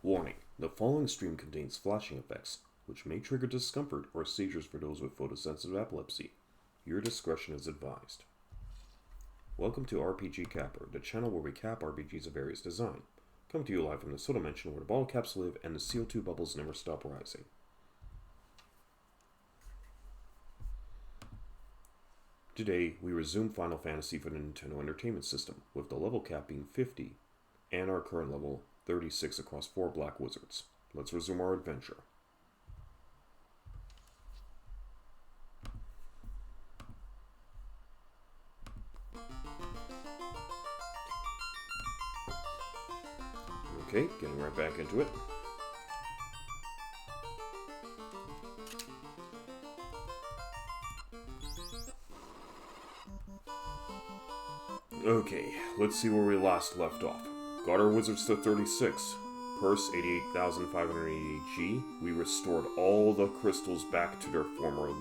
Warning, the following stream contains flashing effects, which may trigger discomfort or seizures for those with photosensitive epilepsy. Your discretion is advised. Welcome to RPG CAPR, the channel where we cap RPGs of various design. Coming to you live from the soda dimension where the bottle caps live and the CO2 bubbles never stop rising. Today, we resume Final Fantasy for the Nintendo Entertainment System, with the level cap being 50, and our current level 36 across 4 Black Wizards. Let's resume our adventure. Okay, getting right back into it. Okay, let's see where we last left off. Got our wizards to 36. Purse 88,588 G. We restored all the crystals back to their former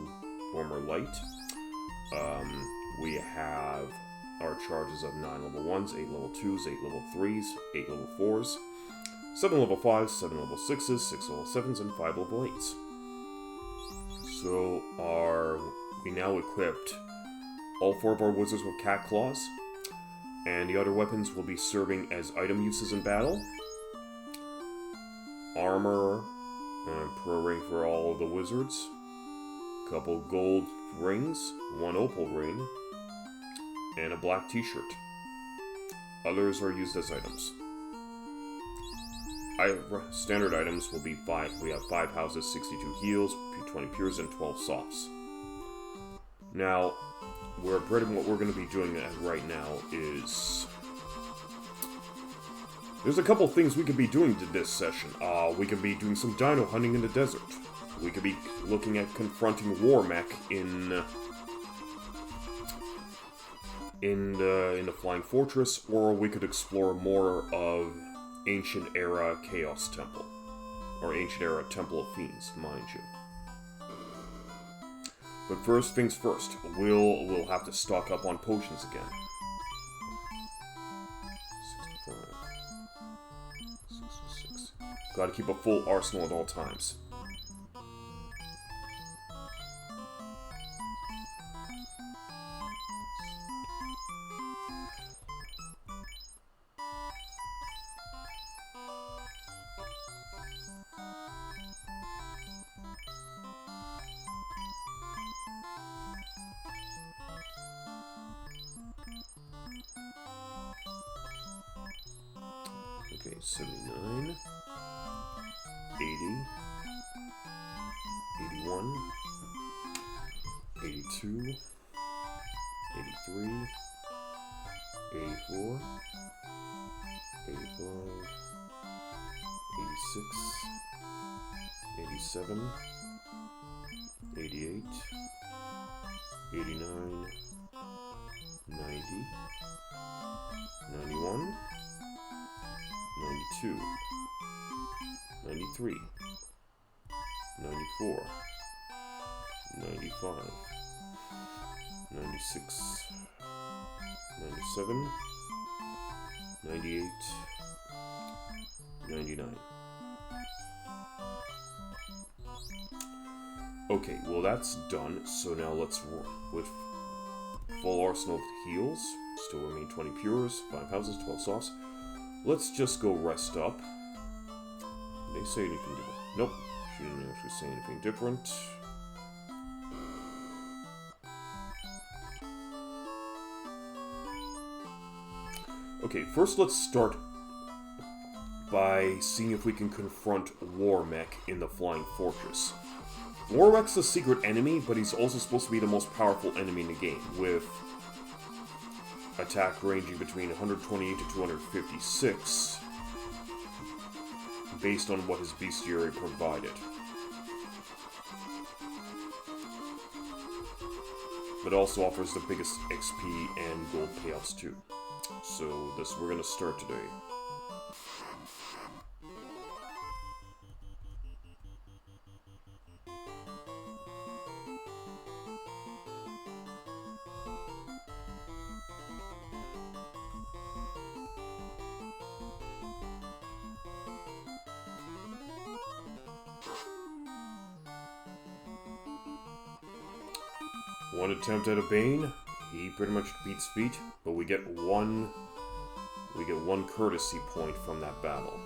light. We have our charges of 9 level 1s, 8 level 2s, 8 level 3s, 8 level 4s, 7 level 5s, 7 level 6s, 6 level 7s, and 5 level 8s. So we now equipped all 4 of our wizards with cat claws. And the other weapons will be serving as item uses in battle. Armor, pro ring for all of the wizards. Couple gold rings, 1 opal ring, and a black t-shirt. Others are used as items. Standard items will be 5. We have 5 houses, 62 heals, 20 pures, and 12 softs. Now, what we're going to be doing right now is... There's a couple things we could be doing to this session. We could be doing some dino hunting in the desert. We could be looking at confronting War Mech in the Flying Fortress, or we could explore more of Ancient Era Chaos Temple. Or Ancient Era Temple of Fiends, mind you. But first things first, we'll have to stock up on potions again. 65, 66. Gotta keep a full arsenal at all times. Okay, 79, 80, 81, 82, 83, 84, 85, 86, 87, 88, 89, 90, 91, 92, 93, 94, 95, 96, 97, 98, 99. Okay, well that's done, so now let's with full arsenal of heals, still remain 20 pures, 5 houses, 12 sauce. Let's just go rest up. Did they say anything different? Nope. She didn't actually say anything different. Okay, first let's start by seeing if we can confront War Mech in the Flying Fortress. War Mech's a secret enemy, but he's also supposed to be the most powerful enemy in the game, with attack ranging between 128 to 256, based on what his bestiary provided. But also offers the biggest XP and gold payouts too. So we're gonna start today. One attempt at a Bane. He pretty much beats feet, but we get one courtesy point from that battle.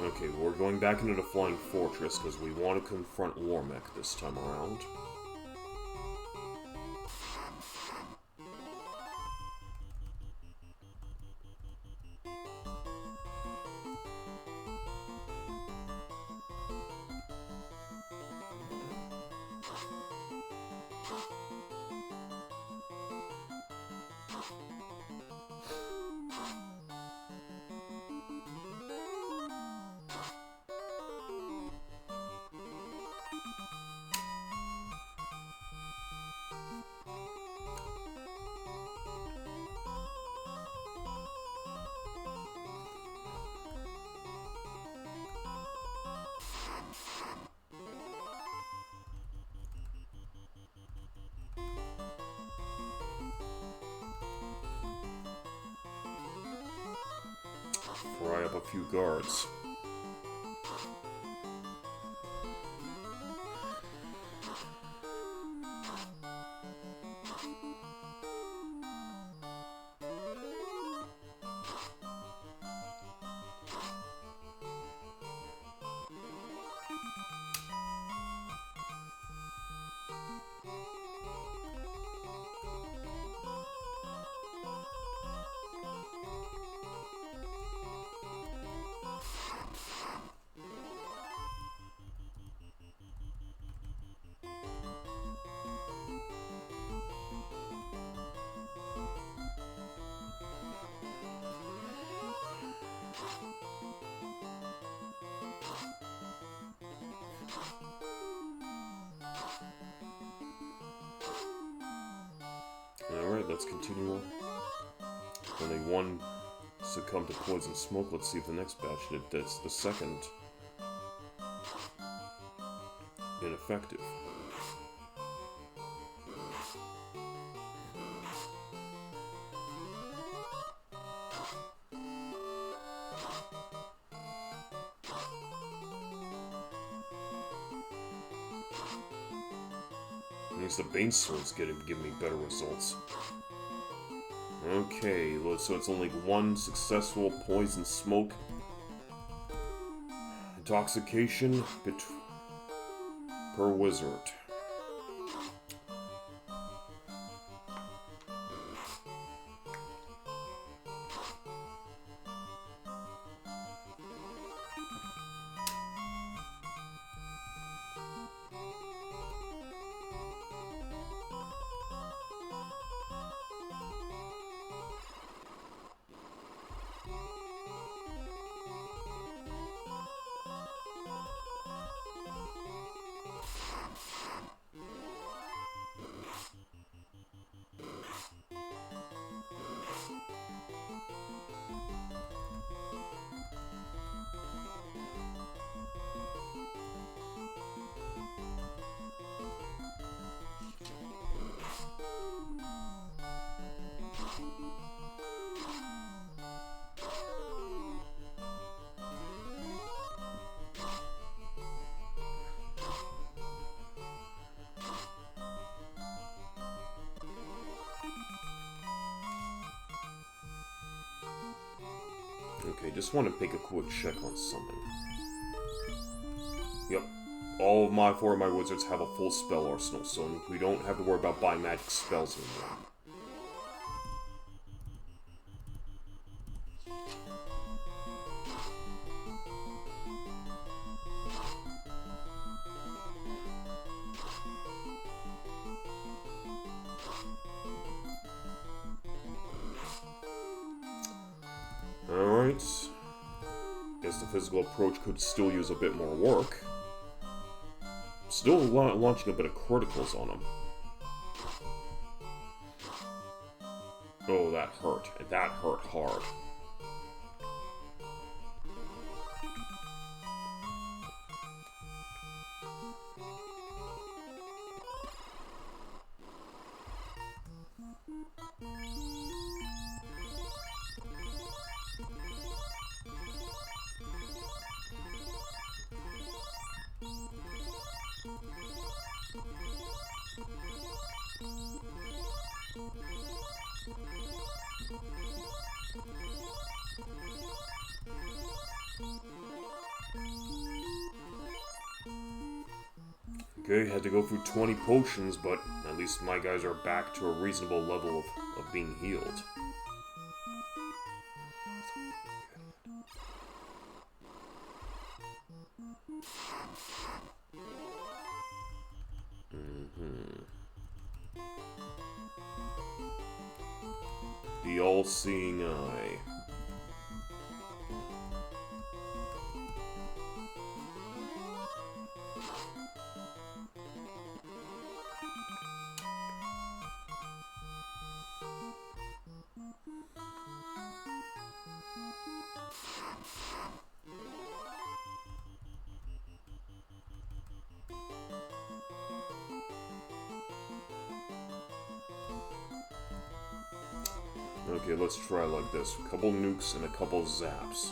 Okay, we're going back into the Flying Fortress because we want to confront Warmech this time around. Fry up a few guards. Alright, let's continue on. Only one succumbed to poison smoke. Let's see if the next batch did. That's the second. Ineffective. At least the Bane Swords give me better results. Okay, so it's only one successful poison smoke. Intoxication per wizard. Okay, just want to make a quick check on something. Yep, all of my 4 of my wizards have a full spell arsenal, so we don't have to worry about buying magic spells anymore. Alright. Guess the physical approach could still use a bit more work. Still launching a bit of criticals on him. Oh, that hurt. That hurt hard. Okay, had to go through 20 potions, but at least my guys are back to a reasonable level of being healed. The all-seeing eye. Okay, let's try like this. A couple nukes and a couple zaps.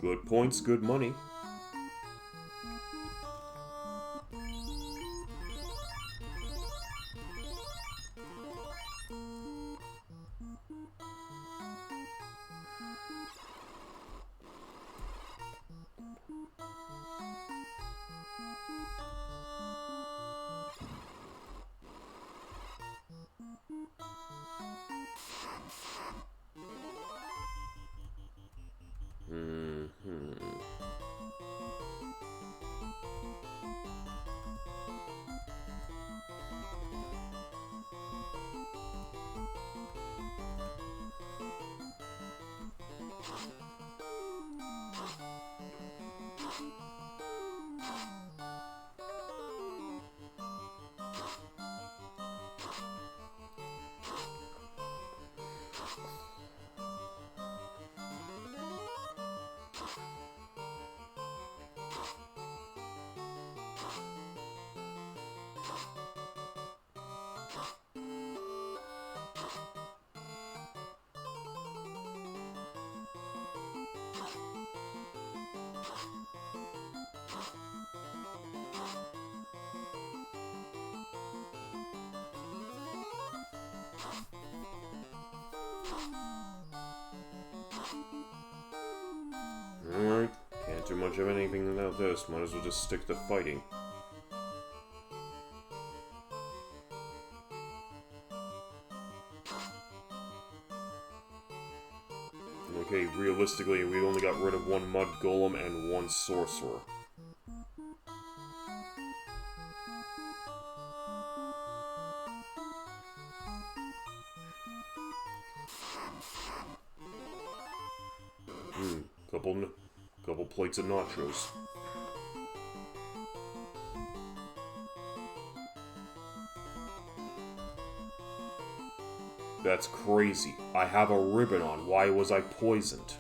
Good points, good money. Alright, can't do much of anything without this. Might as well just stick to fighting. Okay, realistically, we only got rid of one Mud Golem and one Sorcerer. Couple plates of nachos. That's crazy. I have a ribbon on. Why was I poisoned?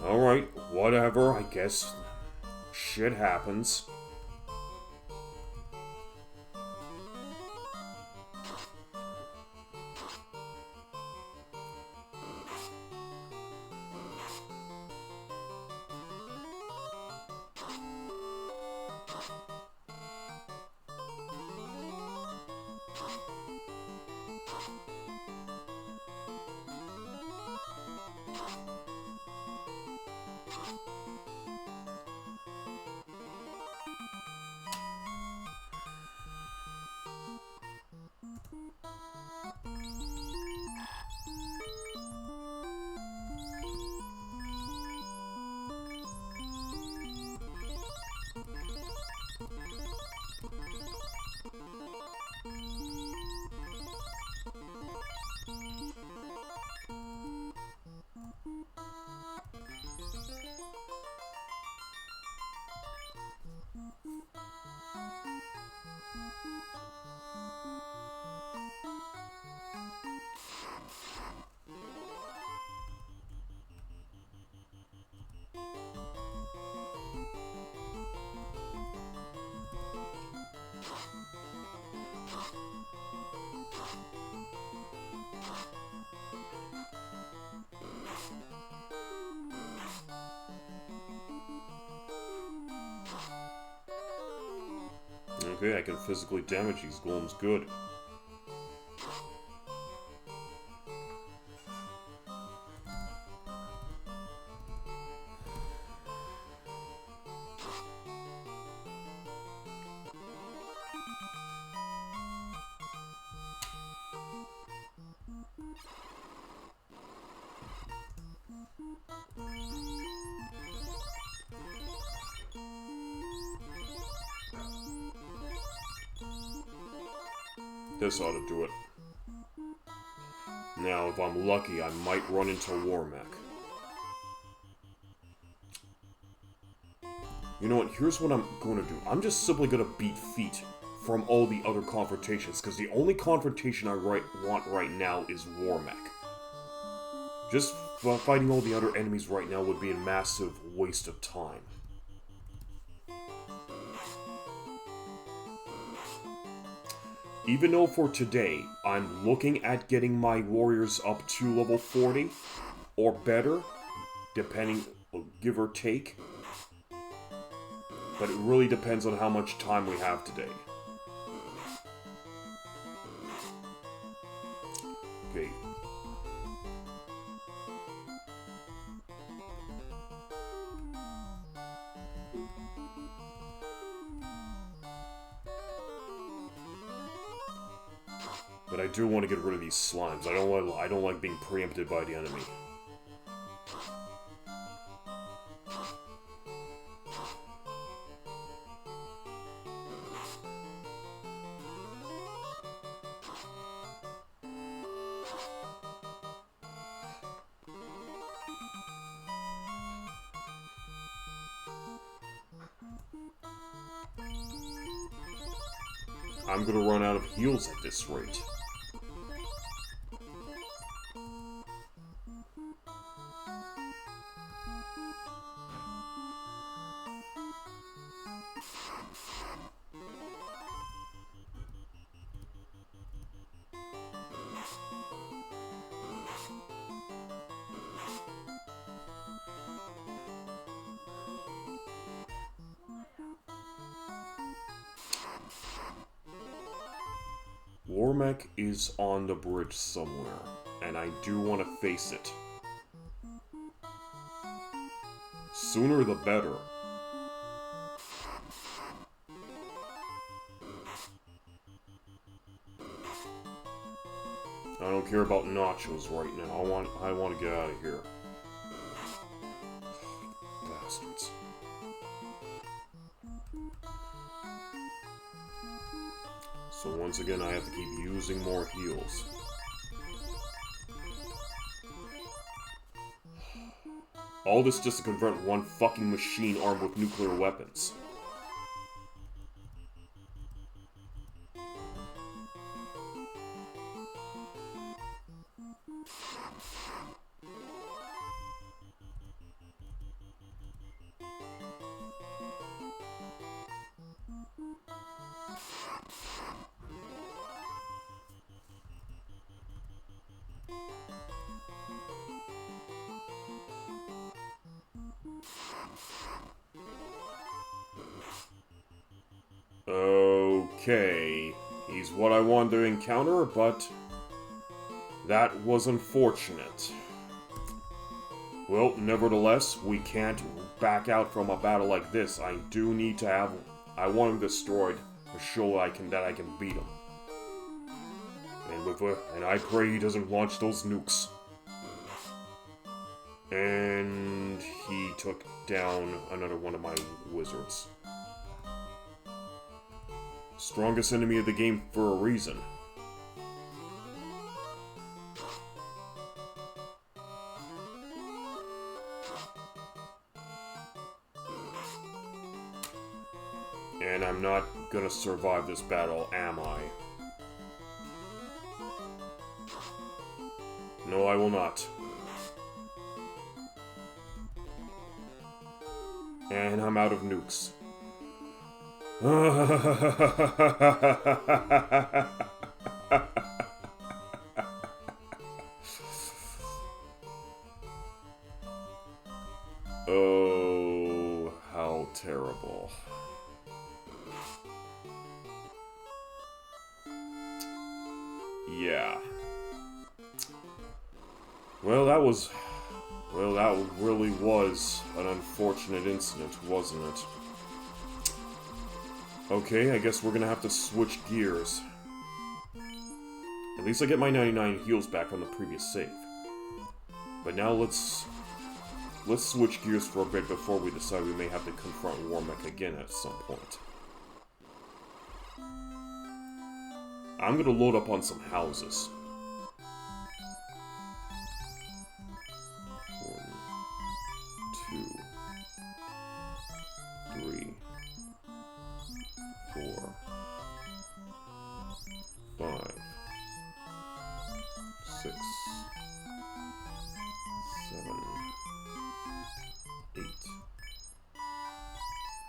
Alright, whatever, I guess. Shit happens. Okay, I can physically damage these golems. Good. This ought to do it. Now, if I'm lucky, I might run into Warmech. You know what? Here's what I'm going to do. I'm just simply going to beat feet from all the other confrontations, because the only confrontation I want right now is Warmech. Just fighting all the other enemies right now would be a massive waste of time. Even though for today, I'm looking at getting my warriors up to level 40, or better, depending, give or take. But it really depends on how much time we have today. Okay. But I do want to get rid of these slimes. I don't like being preempted by the enemy. I'm gonna run out of heals at this rate. Warmech is on the bridge somewhere, and I do want to face it. Sooner the better. I don't care about nachos right now. I want to get out of here. Bastards. So once again, I have to keep using more heals. All this just to confront one fucking machine armed with nuclear weapons. Okay, he's what I wanted to encounter, but that was unfortunate. Well, nevertheless, we can't back out from a battle like this. I do need to have... I want him destroyed to show that I can beat him. And I pray he doesn't launch those nukes. And he took down another one of my wizards. Strongest enemy of the game for a reason. And I'm not gonna survive this battle, am I? No, I will not. And I'm out of nukes. Oh, how terrible. Yeah. Well, that really was an unfortunate incident, wasn't it? Okay, I guess we're gonna have to switch gears. At least I get my 99 heals back on the previous save. But now let's switch gears for a bit before we decide we may have to confront Warmech again at some point. I'm gonna load up on some houses. 1, 2, 3, 4, 5, 6, 7, 8,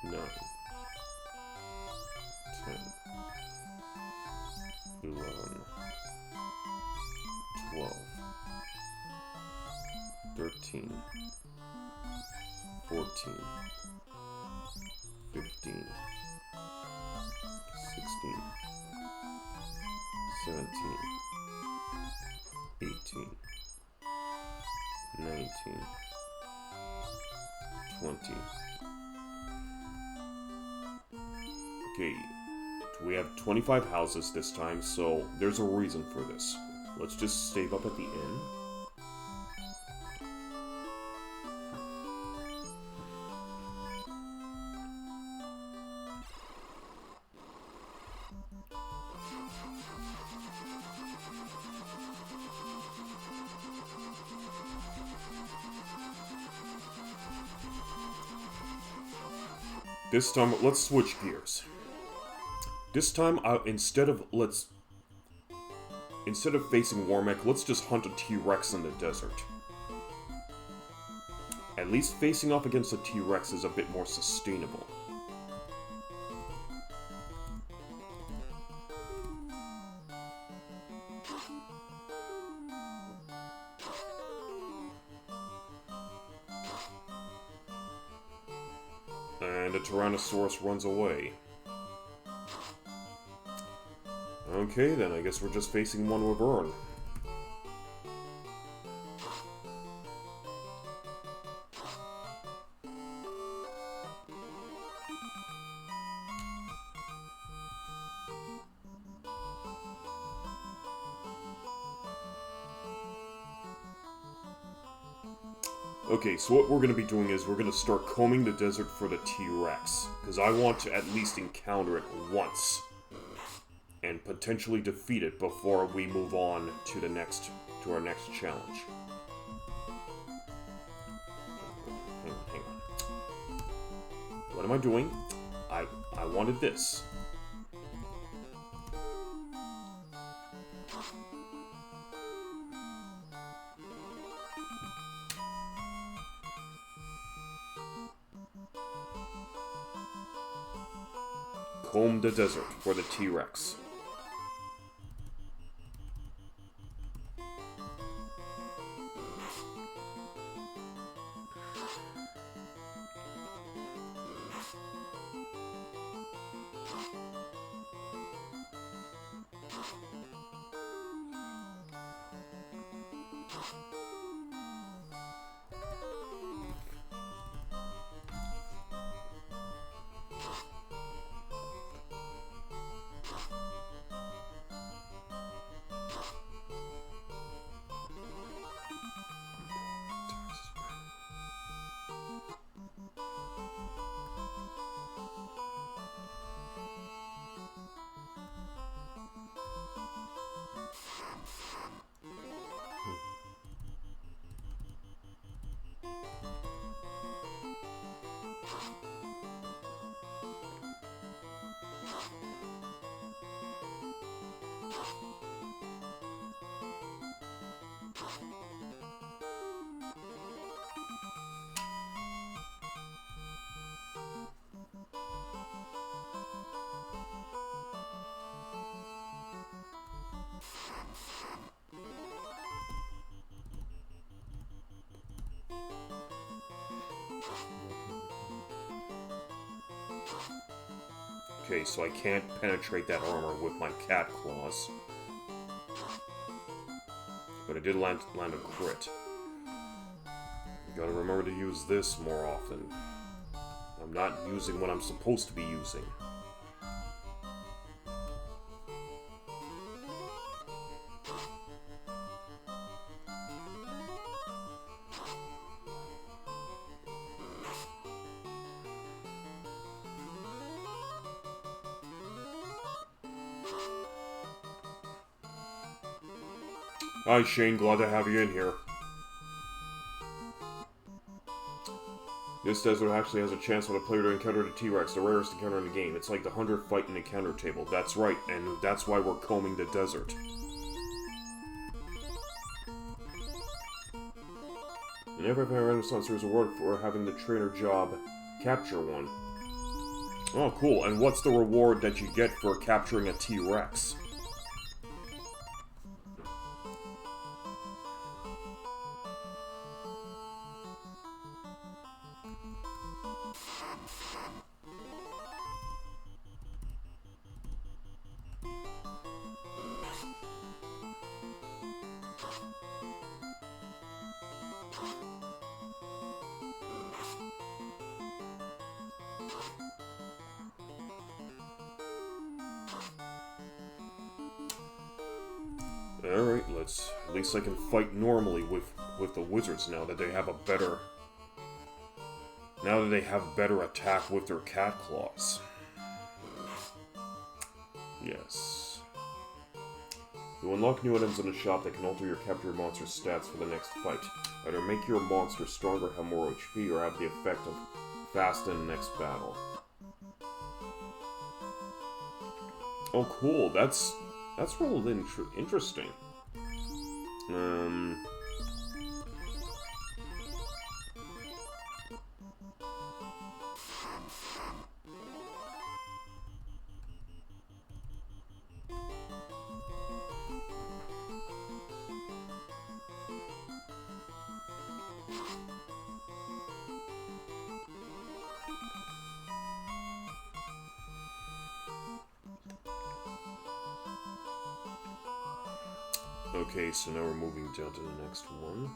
9, 10, 11, 12, 13, 14, 15, 16, 17, 18, 19, 20. Okay, we have 25 houses this time, so there's a reason for this. Let's just save up at the inn. This time, let's switch gears. This time, instead of facing Warmech, let's just hunt a T-Rex in the desert. At least facing off against a T-Rex is a bit more sustainable. And the Tyrannosaurus runs away. Okay, then I guess we're just facing one Wyvern. Okay, so what we're going to be doing is we're going to start combing the desert for the T-Rex, because I want to at least encounter it once, and potentially defeat it before we move on to our next challenge. Hang on. What am I doing? I wanted this. Comb the desert for the T-Rex. Okay, so I can't penetrate that armor with my cat claws. But I did land a crit. Gotta remember to use this more often. I'm not using what I'm supposed to be using. Hi Shane, glad to have you in here. This desert actually has a chance when a player to encounter the T-Rex, the rarest encounter in the game. It's like the hunter fighting the encounter table. That's right, and that's why we're combing the desert. And every Renaissance there's a reward for having the trainer job capture one. Oh, cool. And what's the reward that you get for capturing a T-Rex? Alright, at least I can fight normally with the wizards now that they have a better... Now that they have better attack with their cat claws. Yes. You unlock new items in the shop that can alter your captured monster's stats for the next fight. Either make your monster stronger, have more HP, or have the effect of fast in the next battle. Oh, cool. That's really interesting. Okay, so now we're moving down to the next one.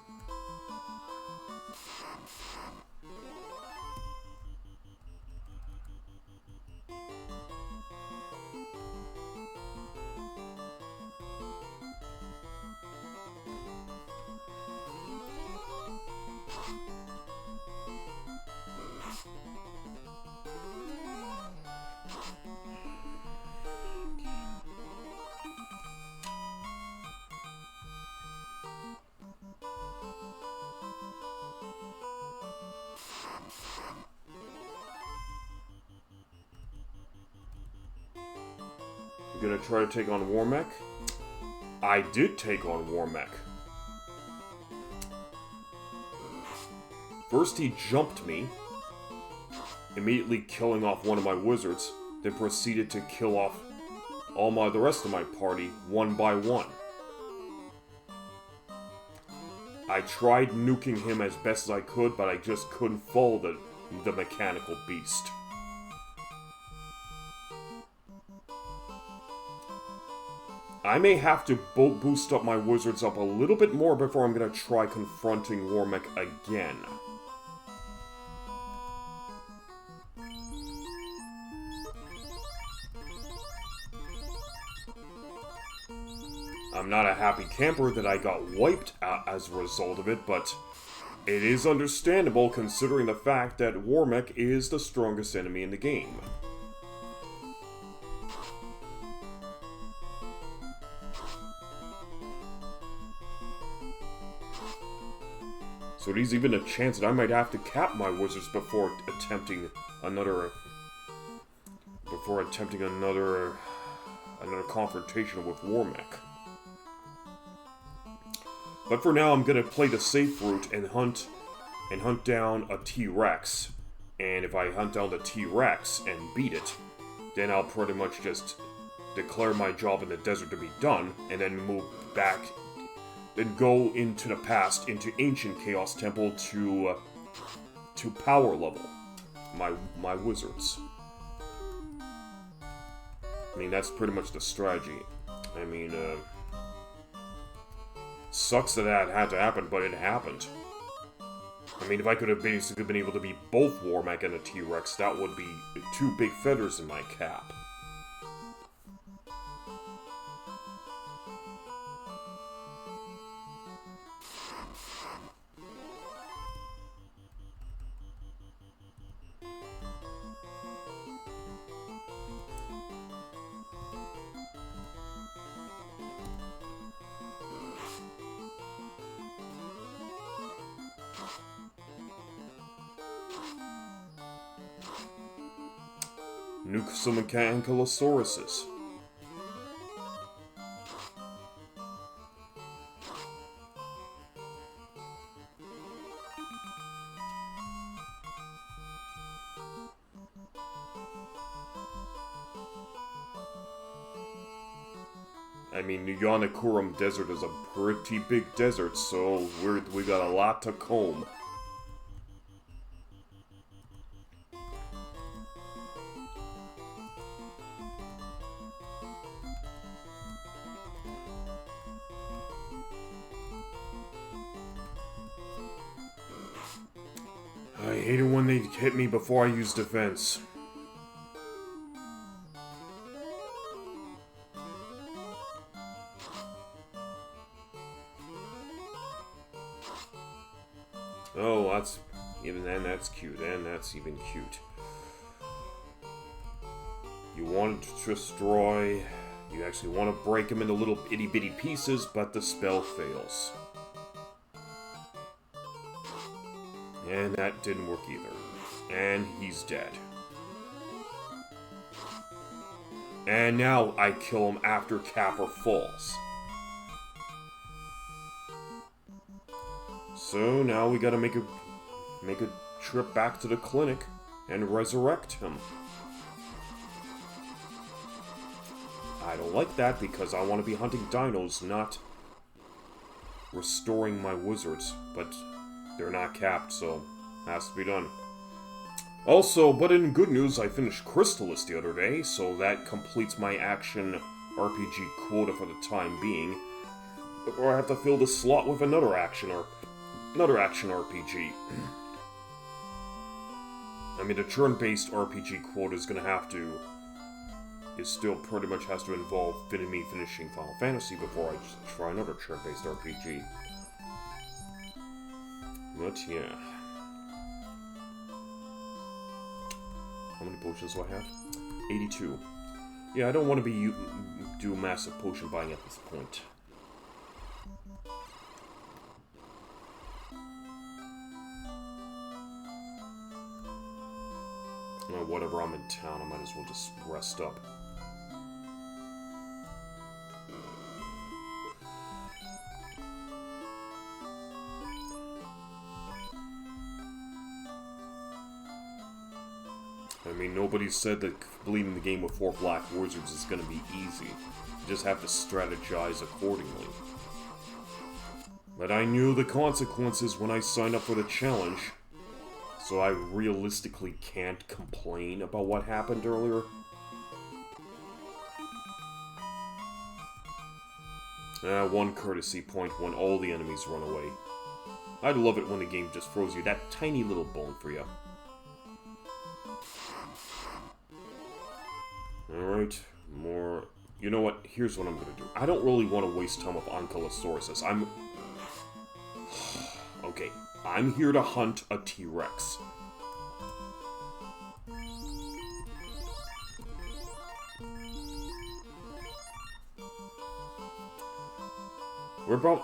You gonna try to take on Warmech? I did take on Warmech. First he jumped me, immediately killing off one of my wizards, then proceeded to kill off the rest of my party one by one. I tried nuking him as best as I could, but I just couldn't follow the mechanical beast. I may have to boost up my wizards up a little bit more before I'm gonna try confronting Warmech again. I'm not a happy camper that I got wiped out as a result of it, but it is understandable considering the fact that Warmech is the strongest enemy in the game. So there's even a chance that I might have to cap my wizards before attempting another confrontation with Warmech. But for now, I'm gonna play the safe route and hunt down a T-Rex. And if I hunt down the T-Rex and beat it, then I'll pretty much just declare my job in the desert to be done, and then move back. Then go into the past, into Ancient Chaos Temple to power level my wizards. I mean, that's pretty much the strategy. I mean, Sucks that that had to happen, but it happened. I mean, if I could have basically been able to be both Warmech and a T-Rex, that would be 2 big feathers in my cap. Nuke some Ankylosauruses. I mean, Yanakurum Desert is a pretty big desert, so we got a lot to comb. I hate it when they hit me before I use defense. Oh, that's that's cute, and that's even cute. You wanted to destroy. You actually want to break him into little itty bitty pieces, but the spell fails. And that didn't work either. And he's dead. And now I kill him after CAPR falls. So now we gotta make a trip back to the clinic and resurrect him. I don't like that because I want to be hunting dinos, not restoring my wizards, but they're not capped, so has to be done. Also, but in good news, I finished Crystallis the other day, so that completes my action RPG quota for the time being. Or I have to fill the slot with another action RPG. I mean, the turn-based RPG quota is still pretty much has to involve me finishing Final Fantasy before I just try another turn-based RPG. But yeah. How many potions do I have? 82. Yeah, I don't want to do massive potion buying at this point. Whatever, I'm in town, I might as well just rest up. I mean, nobody said that completing the game with 4 black wizards is going to be easy. You just have to strategize accordingly. But I knew the consequences when I signed up for the challenge, so I realistically can't complain about what happened earlier. One courtesy point when all the enemies run away. I'd love it when the game just throws you that tiny little bone for you. Alright, more... You know what? Here's what I'm gonna do. I don't really want to waste time with Ankylosauruses. Okay, I'm here to hunt a T-Rex. We're about...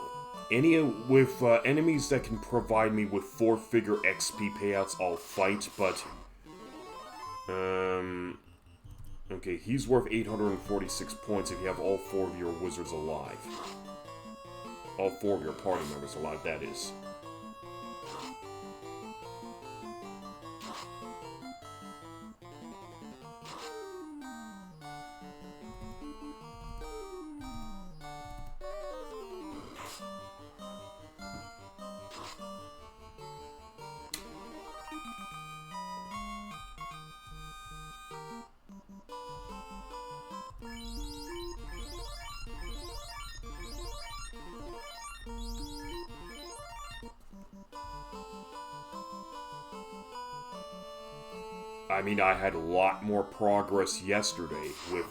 With enemies that can provide me with 4-figure XP payouts, I'll fight, but... Okay, he's worth 846 points if you have all 4 of your wizards alive. All 4 of your party members alive, that is. I mean, I had a lot more progress yesterday with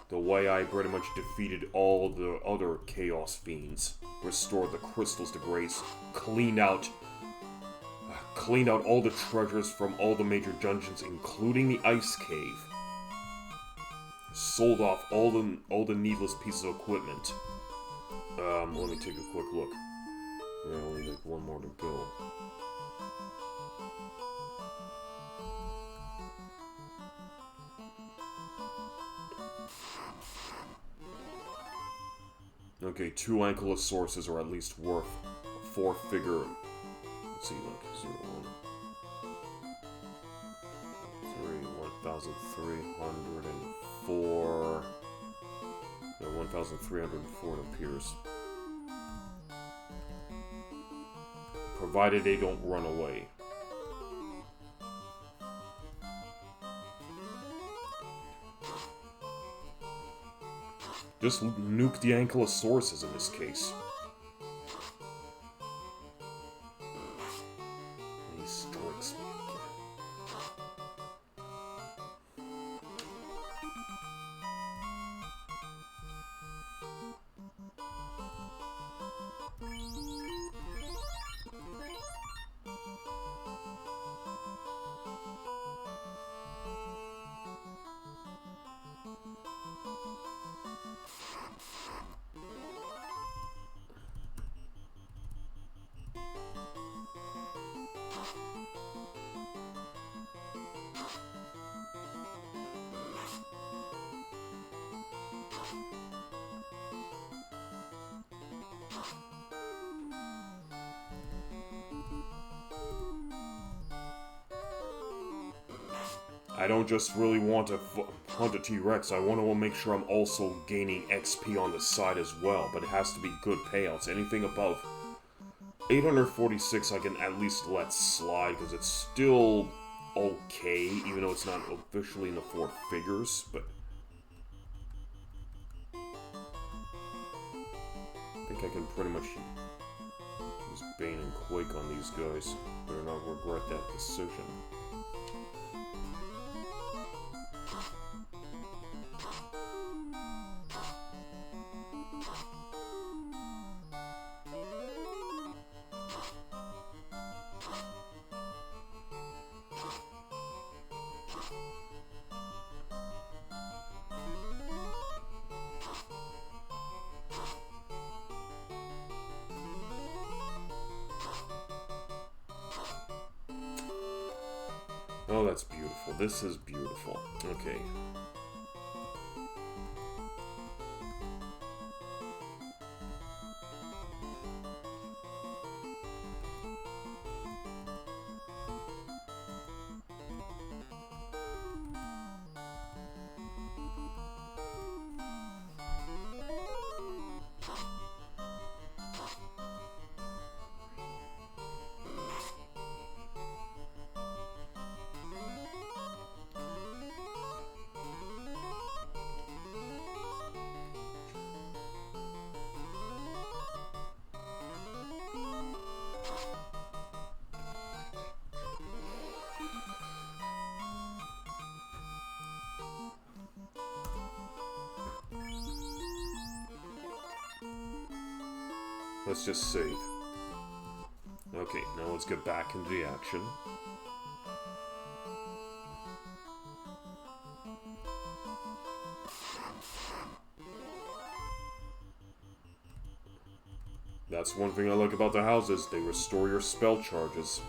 the way I pretty much defeated all the other Chaos Fiends, restored the crystals to grace, cleaned out all the treasures from all the major dungeons, including the Ice Cave. Sold off all the needless pieces of equipment. Let me take a quick look. Yeah, only like one more to go. Okay, 2 ankylosaurus are at least worth a 4-figure. Let's see, look, 0, 1,304. No, 1,304 it appears. Provided they don't run away. Just nuke the ankylosauruses in this case. He strikes me I don't just really want to hunt a T-Rex, I want to make sure I'm also gaining XP on the side as well, but it has to be good payouts. Anything above 846 I can at least let slide, because it's still okay, even though it's not officially in the 4 figures, but I think I can pretty much use Bane and Quake on these guys. Better not regret that decision. Oh, that's beautiful. This is beautiful. Okay. Let's just save. Okay, now let's get back into the action. That's one thing I like about the houses, they restore your spell charges.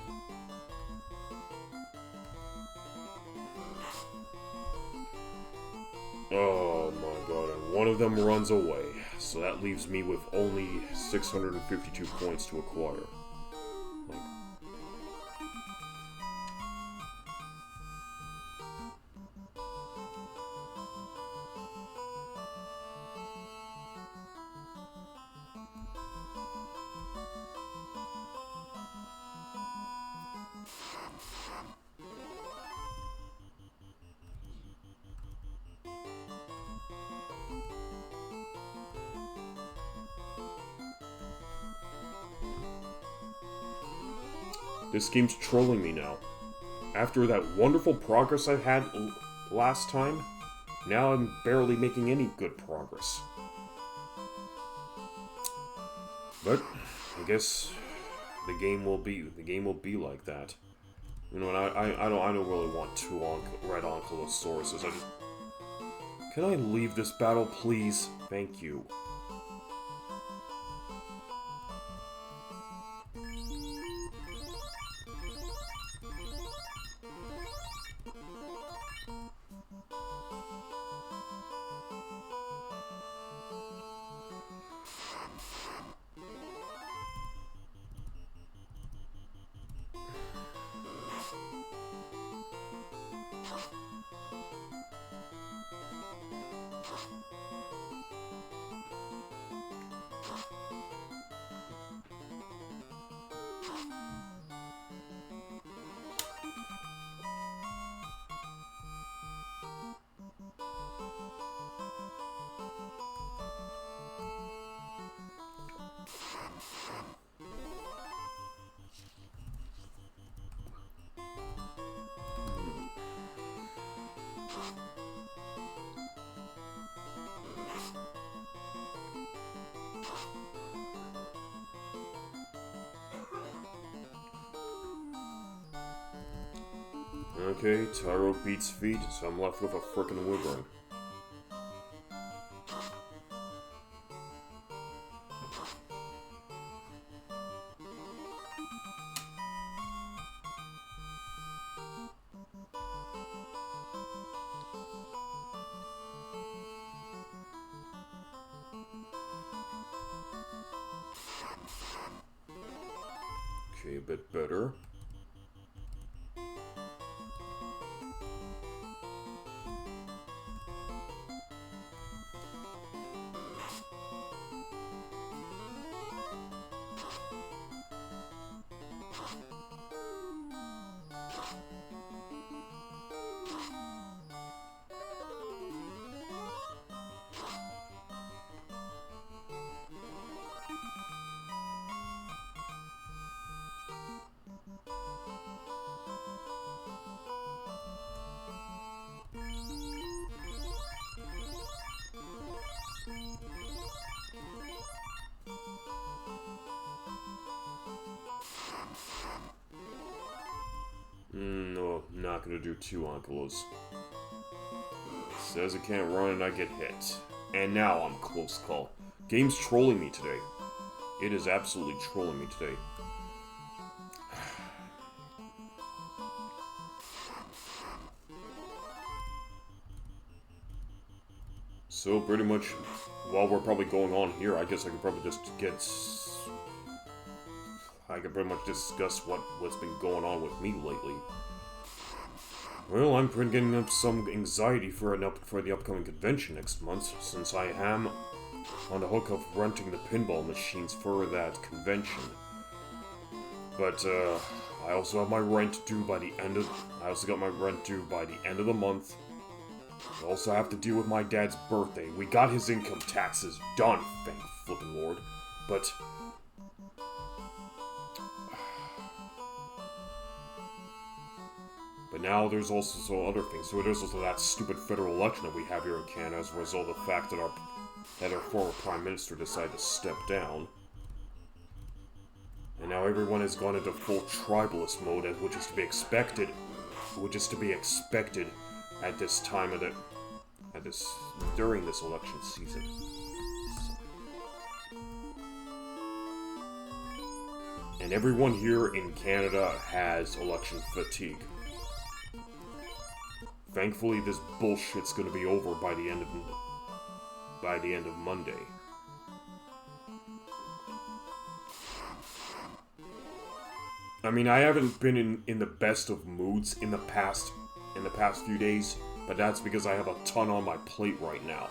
Oh my god, and one of them runs away, so that leaves me with only 652 points to acquire. This game's trolling me now. After that wonderful progress I had last time, now I'm barely making any good progress. But I guess the game will be like that. You know, and I don't really want two red Ankylosauruses. Can I leave this battle, please? Thank you. Okay, Tyro beats feet, so I'm left with a frickin' Wyvern. Okay, a bit better. No, not gonna do two Ankylos. Says it can't run and I get hit. And now I'm close call. Game's trolling me today. It is absolutely trolling me today. So pretty much, while we're probably going on here, I guess I could probably just I could pretty much discuss what's been going on with me lately. Well, I'm getting up some anxiety for the upcoming convention next month, since I am on the hook of renting the pinball machines for that convention. But I also have my rent due by the end of. I also got my rent due by the end of the month. I also have to deal with my dad's birthday. We got his income taxes done, thank flippin' Lord. But now there's also some other things. So there's also that stupid federal election that we have here in Canada as a result of the fact that our former Prime Minister decided to step down. And now everyone has gone into full tribalist mode, which is to be expected. At this time of during this election season. And everyone here in Canada has election fatigue. Thankfully, this bullshit's gonna be over by the end of Monday. I mean, I haven't been in the best of moods in the past few days, but that's because I have a ton on my plate right now.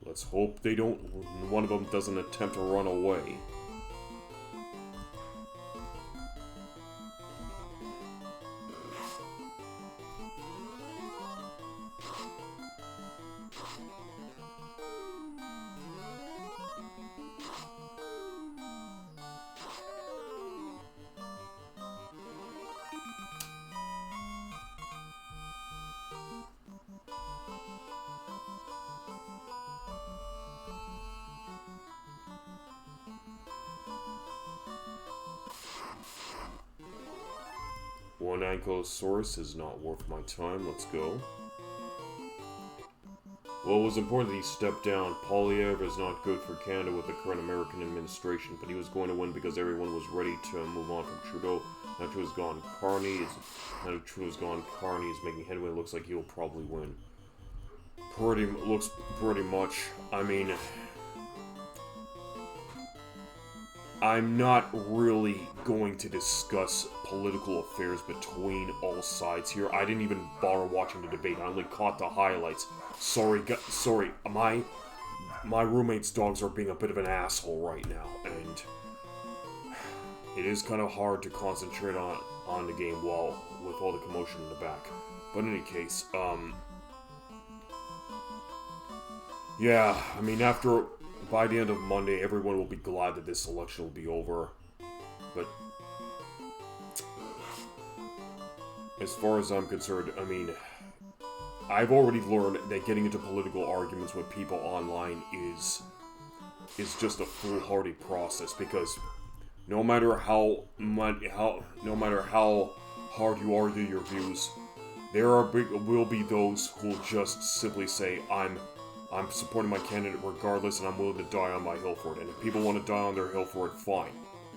Let's hope one of them doesn't attempt to run away. One Ankylosaurus is not worth my time. Let's go. Well, it was important that he stepped down. Polyev is not good for Canada with the current American administration, but he was going to win because everyone was ready to move on from Trudeau. Now Trudeau's gone. Trudeau's gone. Carney is making headway. It looks like he'll probably win. Looks pretty much. I mean, I'm not really going to discuss political affairs between all sides here. I didn't even bother watching the debate. I only caught the highlights. Sorry, my roommate's dogs are being a bit of an asshole right now, and it is kind of hard to concentrate on the game while with all the commotion in the back. But in any case, yeah, I mean, by the end of Monday, everyone will be glad that this election will be over. But as far as I'm concerned, I mean, I've already learned that getting into political arguments with people online is just a foolhardy process, because no matter how hard you argue your views, will be those who will just simply say, I'm supporting my candidate regardless, and I'm willing to die on my hill for it. And if people want to die on their hill for it, fine.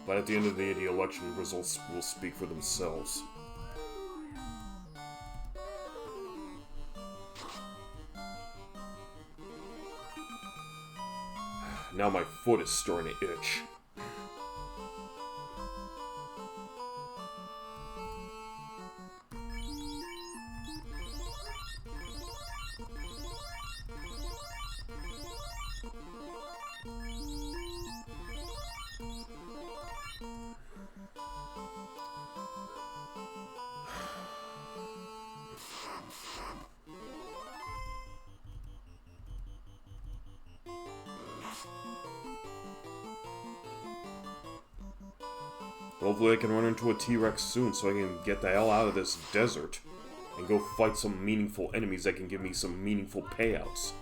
But at the end of the day, the election results will speak for themselves. Now my foot is starting to itch. Hopefully I can run into a T-Rex soon so I can get the hell out of this desert and go fight some meaningful enemies that can give me some meaningful payouts.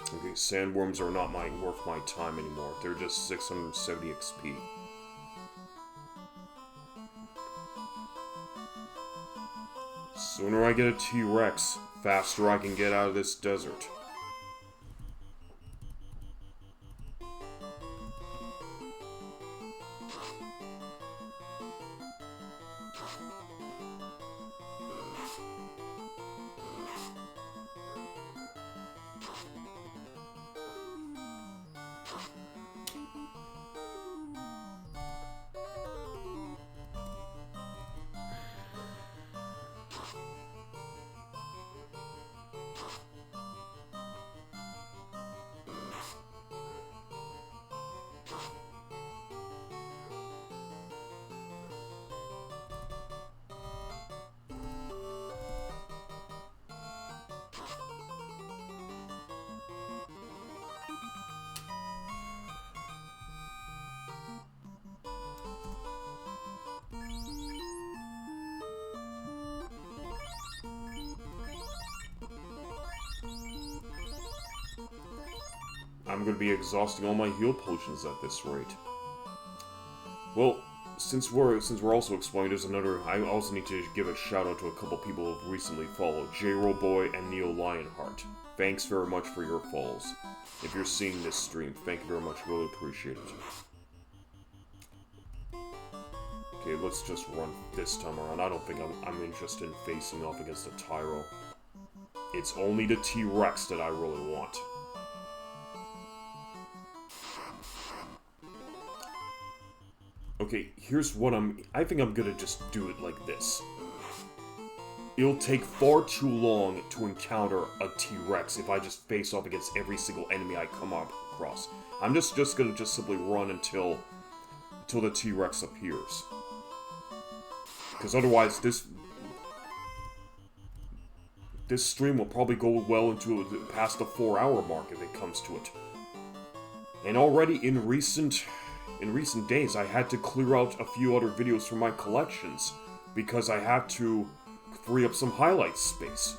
Okay, sandworms are not worth my time anymore. They're just 670 XP. Sooner I get a T-Rex, faster I can get out of this desert. I'm going to be exhausting all my heal potions at this rate. Well, since we're also exploring, there's another. I also need to give a shout out to a couple people who've recently followed: J-Roboy and Neo Lionheart. Thanks very much for your follows. If you're seeing this stream, thank you very much. Really appreciate it. Okay, let's just run this time around. I don't think I'm interested in facing off against a Tyro. It's only the T-Rex that I really want. Okay, here's what I think I'm gonna just do it like this. It'll take far too long to encounter a T-Rex if I just face off against every single enemy I come across. I'm just gonna simply run until the T-Rex appears. Because otherwise, this stream will probably go well into past the 4-hour mark if it comes to it. And already in recent days, I had to clear out a few other videos from my collections because I had to free up some highlight space.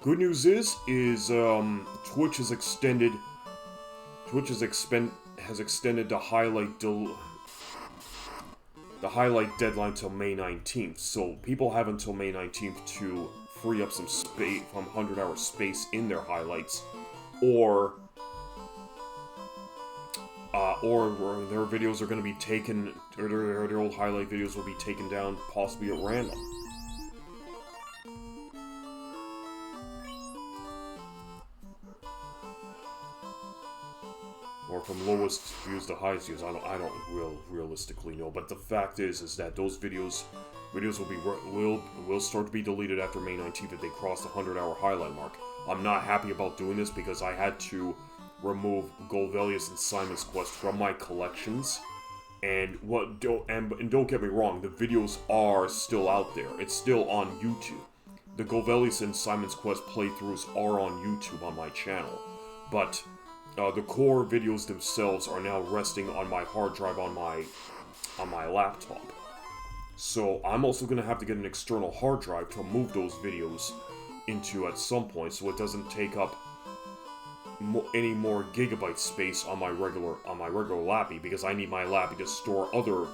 Good news is Twitch has extended. Has extended the highlight deadline till May 19th. So people have until May 19th to free up some space, from 100-hour space in their highlights, or their videos are going to be taken, or their old highlight videos will be taken down, possibly at random. Or from lowest views to highest views, I don't realistically know. But the fact is that those videos will start to be deleted after May 19th if they cross the 100-hour highlight mark. I'm not happy about doing this because I had to remove Golvelius and Simon's Quest from my collections. And don't get me wrong, the videos are still out there. It's still on YouTube. The Golvelius and Simon's Quest playthroughs are on YouTube on my channel, but the core videos themselves are now resting on my hard drive on my laptop. So I'm also going to have to get an external hard drive to move those videos into at some point, so it doesn't take up any more gigabyte space on my regular lappy, because I need my lappy to store other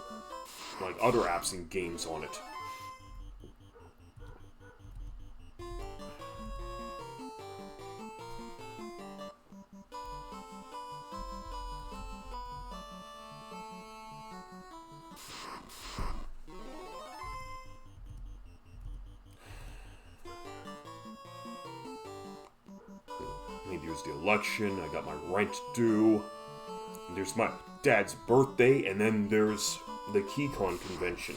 apps and games on it. There's the election, I got my rent due, there's my dad's birthday, and then there's the KeyCon convention.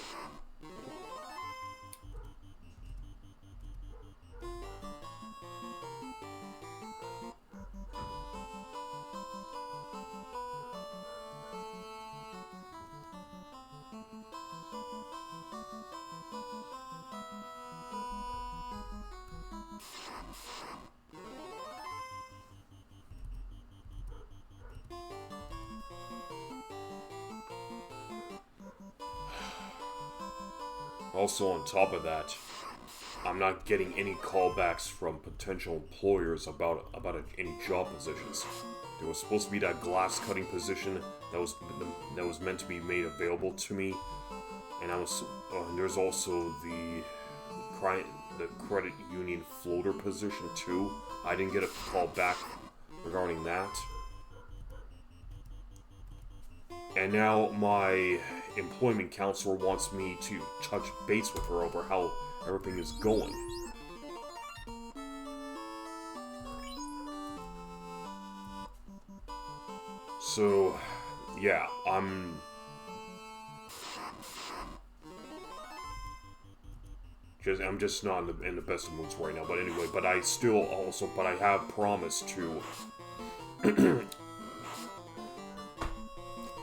Also, on top of that, I'm not getting any callbacks from potential employers about any job positions. There was supposed to be that glass cutting position that was meant to be made available to me, and there's also the credit union floater position too. I didn't get a call back regarding that. And now my employment counselor wants me to touch base with her over how everything is going. So, yeah, I'm just not in the best of moods right now. But anyway, I have promised to.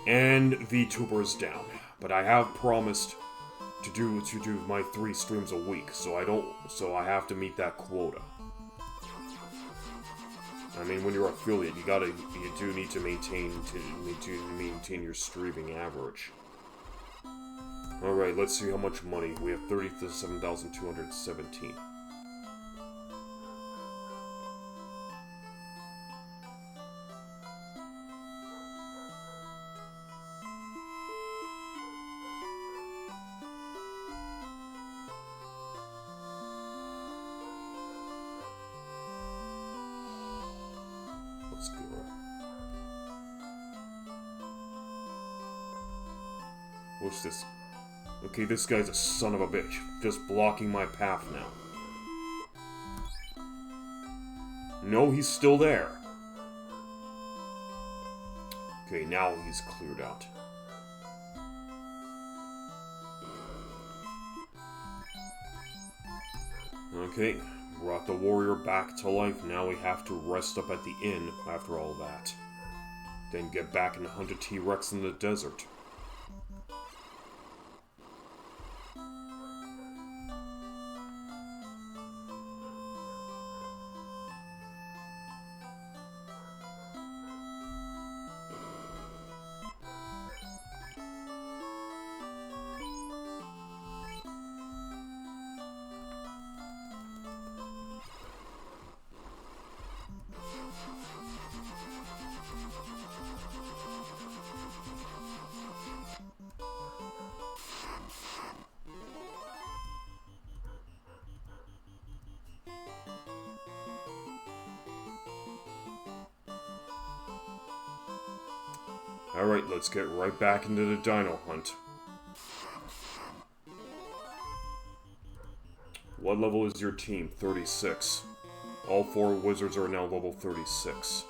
And VTuber's down, but I have promised to do my 3 streams a week, so I have to meet that quota. I mean, when you're an affiliate, you do need to maintain your streaming average. All right, let's see how much money we have. 37,217. Let's go. What's this? Okay, this guy's a son of a bitch. Just blocking my path now. No, he's still there. Okay, now he's cleared out. Okay, brought the warrior back to life. Now we have to rest up at the inn after all that. Then get back and hunt a T-Rex in the desert. Alright, let's get right back into the dino hunt. What level is your team? 36. All 4 wizards are now level 36.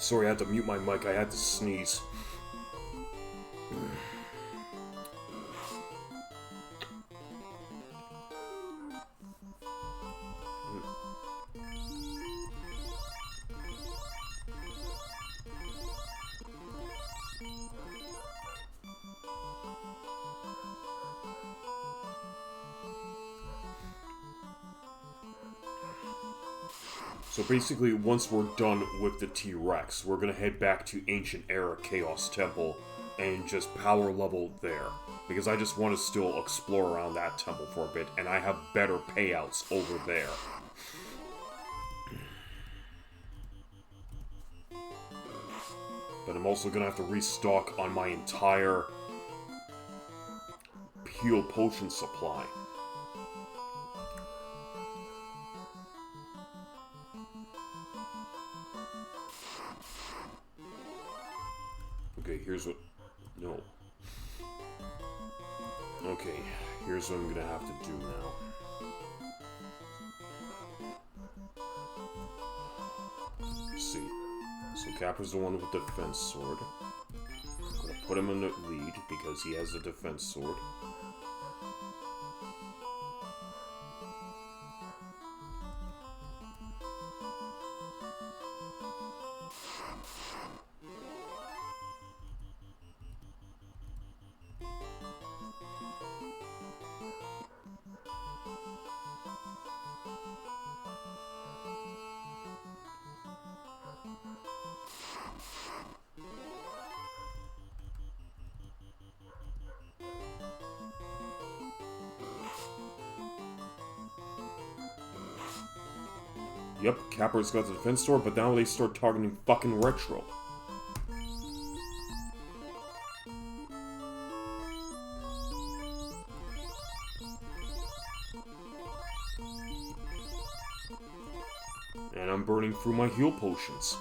Sorry, I had to mute my mic. I had to sneeze. So basically, once we're done with the T-Rex, we're gonna head back to Ancient Era Chaos Temple and just power level there. Because I just want to still explore around that temple for a bit, and I have better payouts over there. But I'm also gonna have to restock on my entire heal potion supply. Okay, here's what... No. Okay, here's what I'm gonna have to do now. Let's see. So CAPR's the one with the defense sword. I'm gonna put him in the lead because he has the defense sword. Yep, CAPR's got the defense sword, but now they start targeting fucking RTRO. And I'm burning through my heal potions.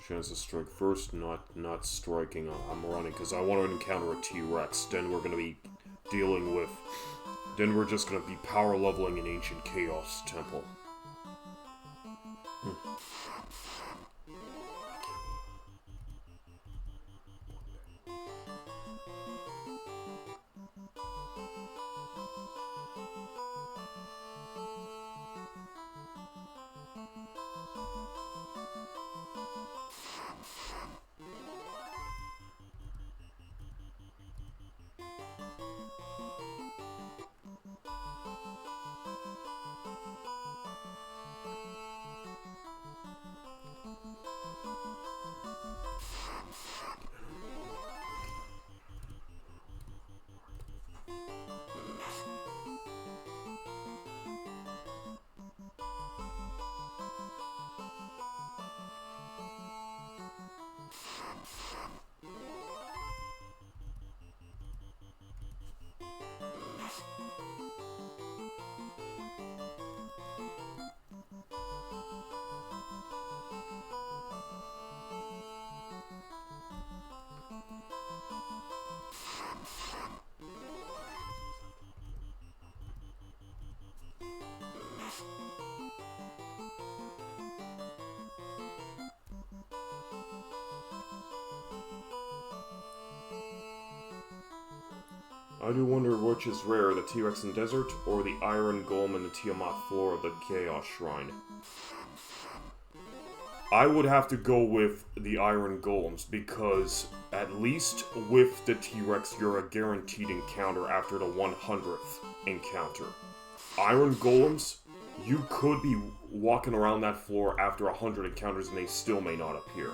Chance to strike first, not striking. I'm running because I want to encounter a T-Rex. Then we're gonna be dealing with. Then we're just gonna be power leveling an Ancient Chaos Temple. I do wonder which is rarer, the T-Rex in Desert, or the Iron Golem in the Tiamat floor of the Chaos Shrine. I would have to go with the Iron Golems, because at least with the T-Rex, you're a guaranteed encounter after the 100th encounter. Iron Golems, you could be walking around that floor after 100 encounters and they still may not appear.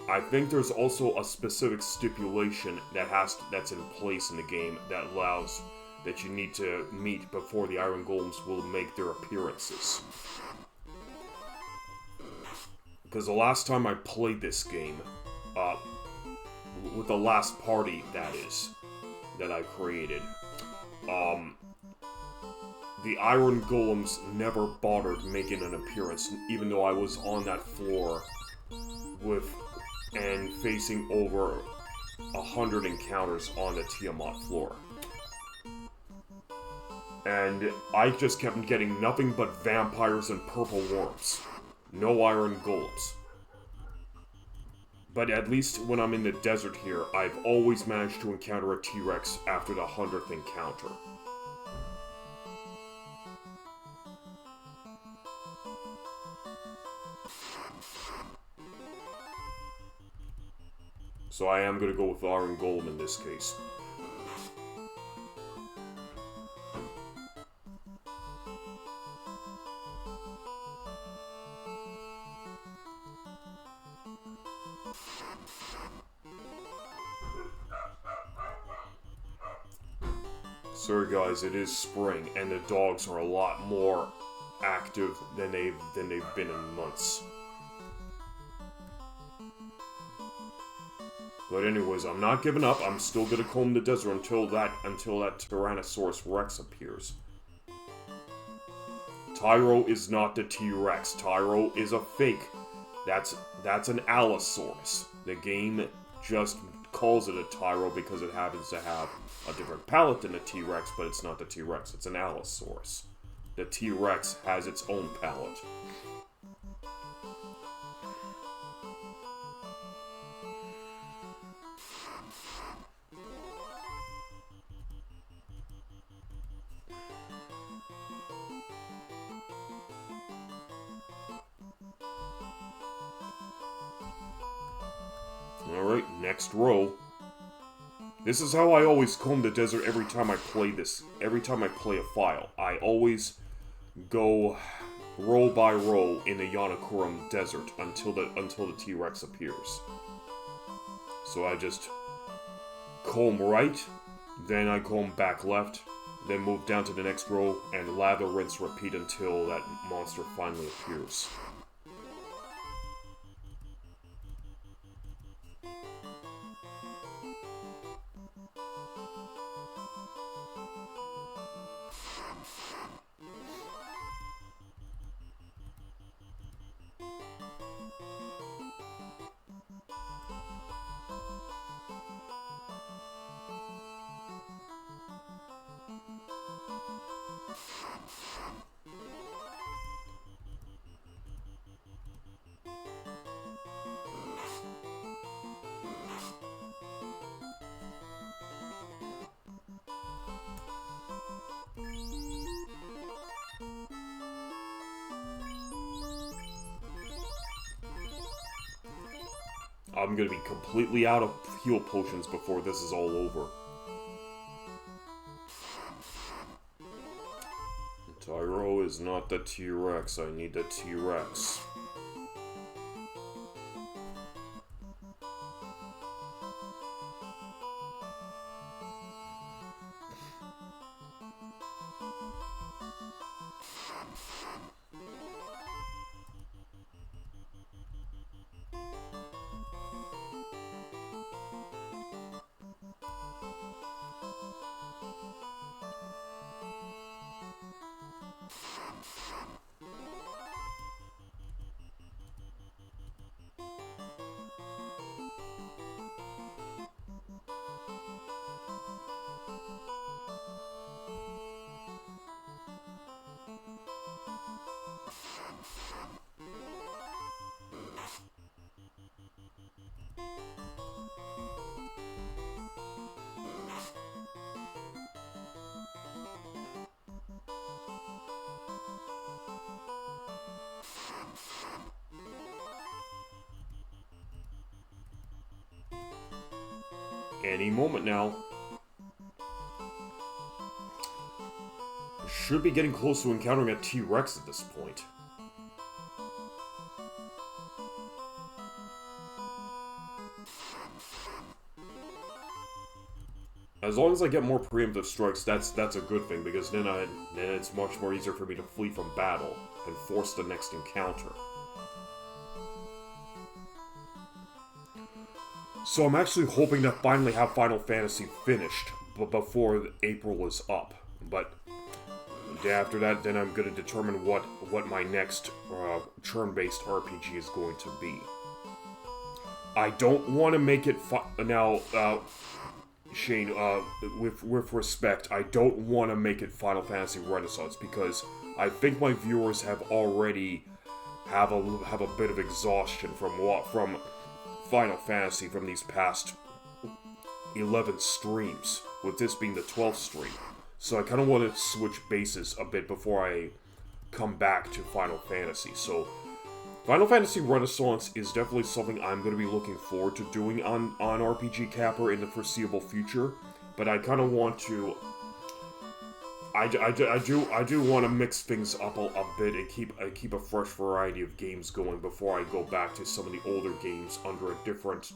I think there's also a specific stipulation that's in place in the game that allows that you need to meet before the Iron Golems will make their appearances. Because the last time I played this game, with the last party, that is, that I created, the Iron Golems never bothered making an appearance, even though I was on that floor and facing over 100 encounters on the Tiamat floor. And I just kept getting nothing but vampires and purple worms. No Iron Golems. But at least when I'm in the desert here, I've always managed to encounter a T-Rex after the 100th encounter. So I am going to go with the Iron Golem in this case. Sorry guys, it is spring, and the dogs are a lot more active than they've been in months. But anyways, I'm not giving up. I'm still gonna comb the desert until that Tyrannosaurus Rex appears. Tyro is not the T-Rex. Tyro is a fake. That's an Allosaurus. The game just calls it a Tyro because it happens to have a different palate than the T-Rex, but it's not the T-Rex, it's an Allosaurus. The T-Rex has its own palate. Alright, next row. This is how I always comb the desert every time I play a file. I always go row by row in the Yanakurum desert until the T-Rex appears. So I just comb right, then I comb back left, then move down to the next row, and lather, rinse, repeat until that monster finally appears. I'm gonna be completely out of heal potions before this is all over. Tyro is not the T-Rex. I need the T-Rex. Any moment now. Should be getting close to encountering a T-Rex at this point. As long as I get more preemptive strikes, that's a good thing, because then it's much more easier for me to flee from battle and force the next encounter. So I'm actually hoping to finally have Final Fantasy finished before April is up. But after that, then I'm going to determine what my next turn-based RPG is going to be. I don't want to make it now. Shane, with respect, I don't want to make it Final Fantasy Renaissance, because I think my viewers have already have a bit of exhaustion from Final Fantasy from these past 11 streams, with this being the 12th stream. So I kind of want to switch bases a bit before I come back to Final Fantasy. So Final Fantasy Renaissance is definitely something I'm going to be looking forward to doing on RPG CAPR in the foreseeable future, but I kind of want to... I do want to mix things up a bit and keep a fresh variety of games going before I go back to some of the older games under different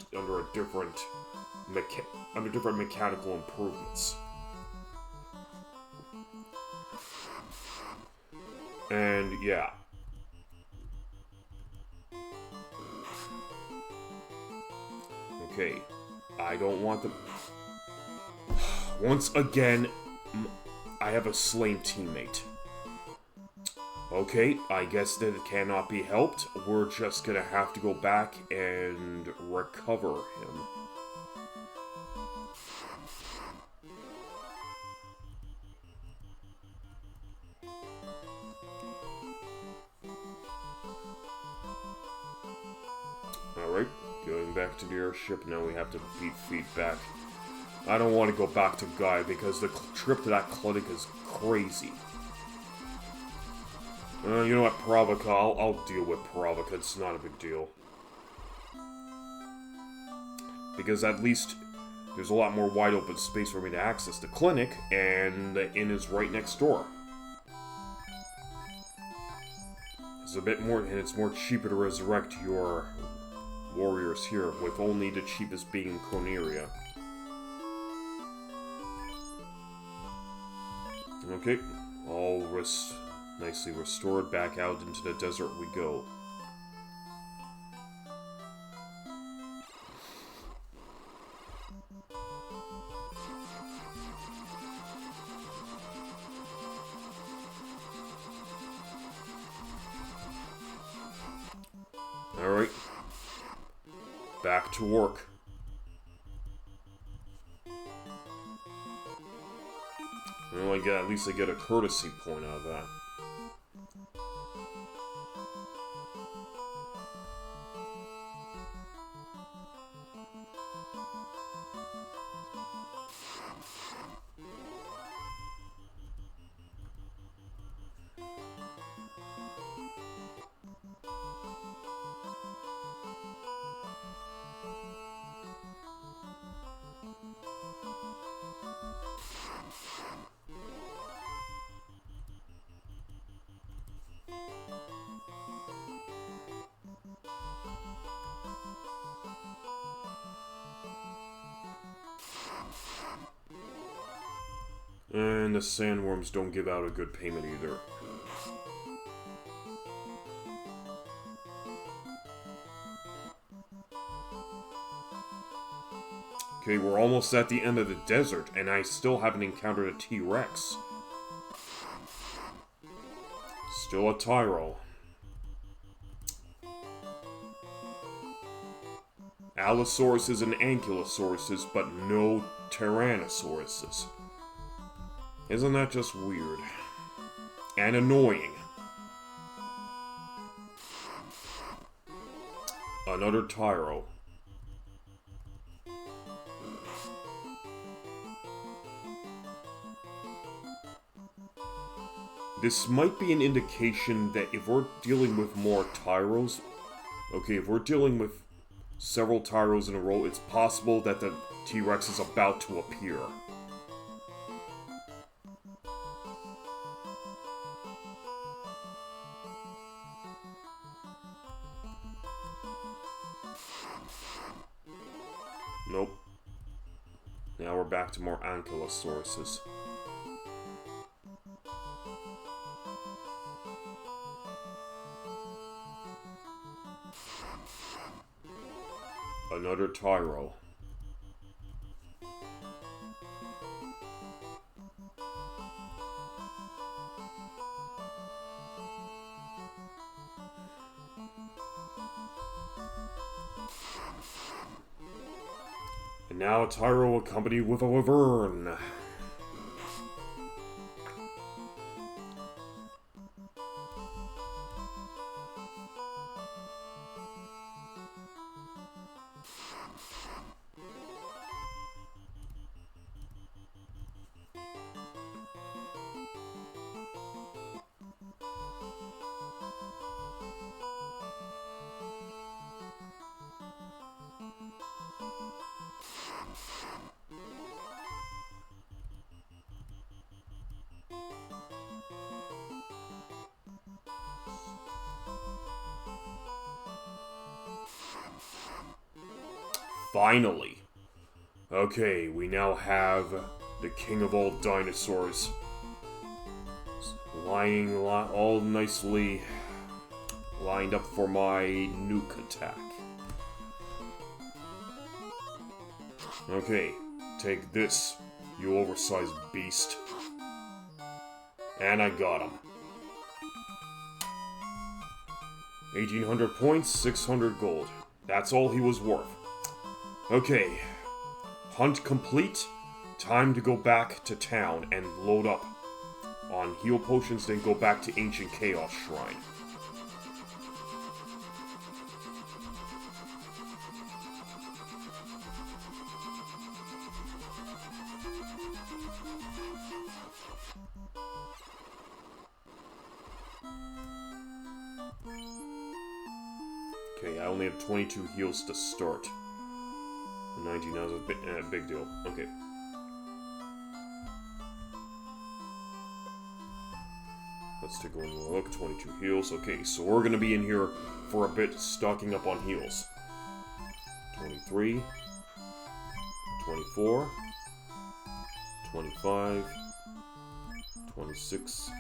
mechanical improvements. And yeah. Okay, I don't want them... Once again, I have a slain teammate. Okay, I guess that it cannot be helped. We're just gonna have to go back and recover him. Alright. Going back to the airship, now we have to beat feedback. I don't want to go back to Guy, because the trip to that clinic is crazy. You know what, Provoca, I'll deal with Provoca, it's not a big deal. Because at least there's a lot more wide open space for me to access the clinic, and the inn is right next door. It's a bit more, and it's more cheaper to resurrect your warriors here, with only the cheapest being in Corneria. Okay, all nicely restored, back out into the desert we go. Alright. Back to work. Well, at least I get a courtesy point out of that. And the sandworms don't give out a good payment either. Okay, we're almost at the end of the desert, and I still haven't encountered a T-Rex. Still a Tyro. Allosauruses and Ankylosauruses, but no Tyrannosauruses. Isn't that just weird? And annoying. Another Tyro. This might be an indication that if we're dealing with more Tyros... Okay, if we're dealing with several Tyros in a row, it's possible that the T-Rex is about to appear. Nope. Now we're back to more ankylosauruses. Another RTRO. And now a RTRO accompanied with a Laverne. Finally. Okay, we now have the king of all dinosaurs lying all nicely lined up for my nuke attack. Okay, take this, you oversized beast. And I got him. 1,800 points, 600 gold. That's all he was worth. Okay, hunt complete. Time to go back to town and load up on heal potions, then go back to Ancient Chaos Shrine. Okay, I only have 22 heals to start. 19 now is a big deal. Okay. Let's take a look. 22 heals. Okay, so we're going to be in here for a bit, stocking up on heals. 23. 24. 25. 26.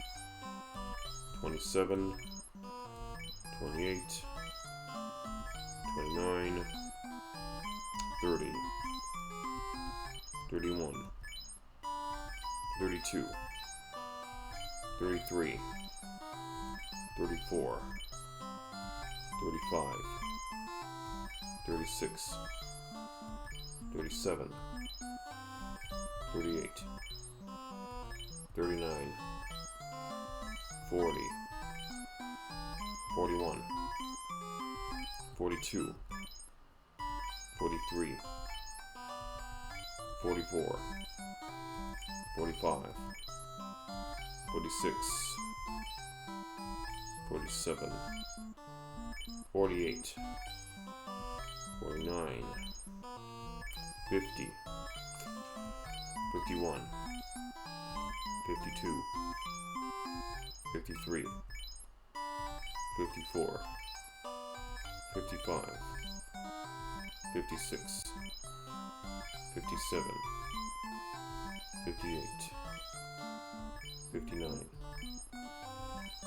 27. 28. 29. 30, 31, 32, 33, 34, 35, 36, 37, 38, 39, 40, 41, 42, 43, 44, 45, 46, 47, 48, 49, 50, 51, 52, 53, 54, 55, 56, 57, 58, 59,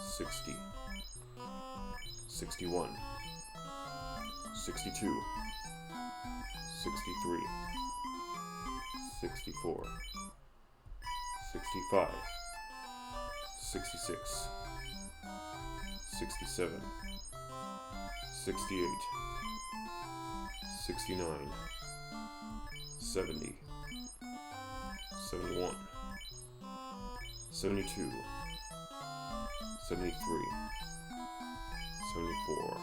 60, 61, 62, 63, 64, 65, 66, 67, 68, 69, 70, 71, 72, 73, 74,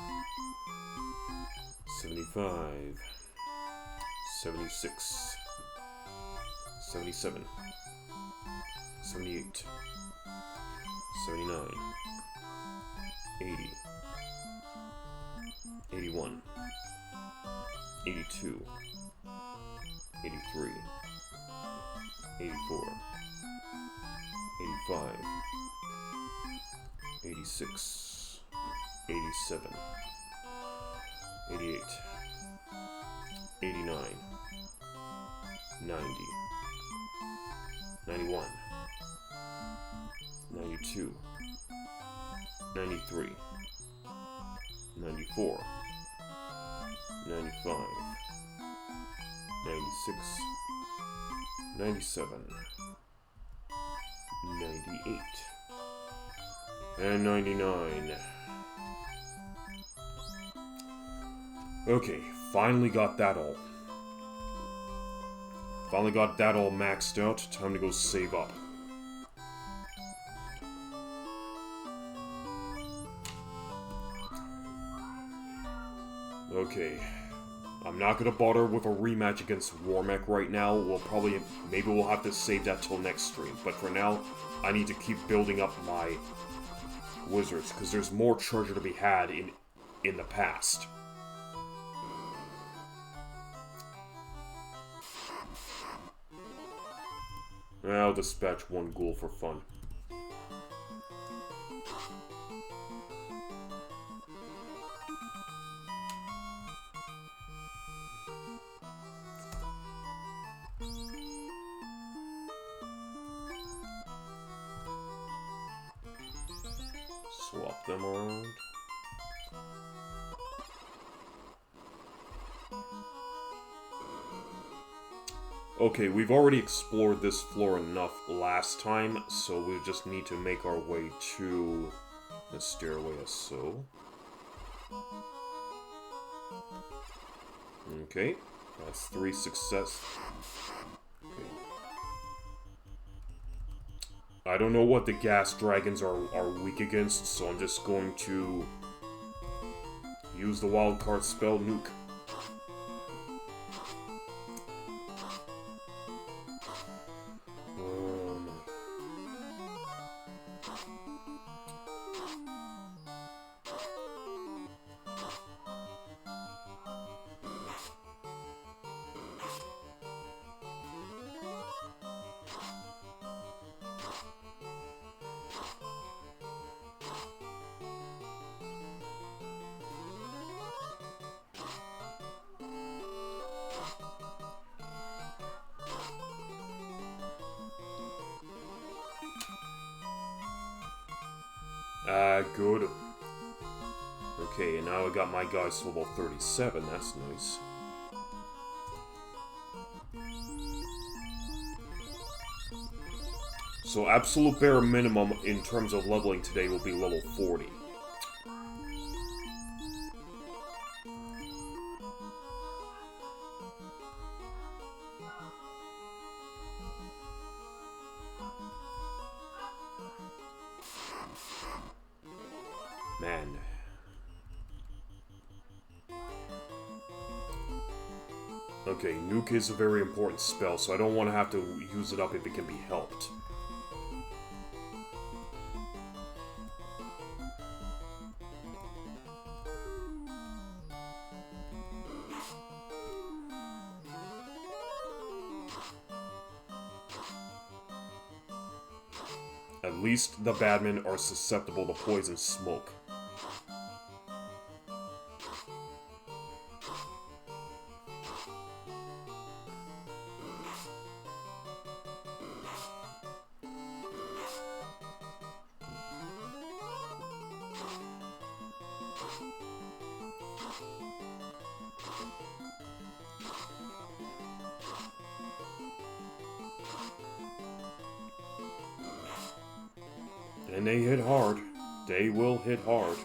75, 76, 77, 78, 79, 80, 81, 82, 83, 84, 85, 86, 87, 88, 89, 90, 91, 92, 93, 94, 95, 96, 97, 98, and 99. Okay, finally got that all. Finally got that all maxed out. Time to go save up. Okay. I'm not gonna bother with a rematch against Warmech right now. Maybe we'll have to save that till next stream. But for now, I need to keep building up my wizards, because there's more treasure to be had in the past. I'll dispatch one ghoul for fun. Swap them around. Okay, we've already explored this floor enough last time, so we just need to make our way to the stairway as so. Okay, that's 3 success. Okay. I don't know what the gas dragons are weak against, so I'm just going to use the wildcard spell, Nuke. Good. Okay, and now I got my guys to level 37, that's nice. So absolute bare minimum in terms of leveling today will be level 40. Man. Okay, Nuke is a very important spell, so I don't want to have to use it up if it can be helped. At least the badmen are susceptible to poison smoke. And they hit hard. They will hit hard.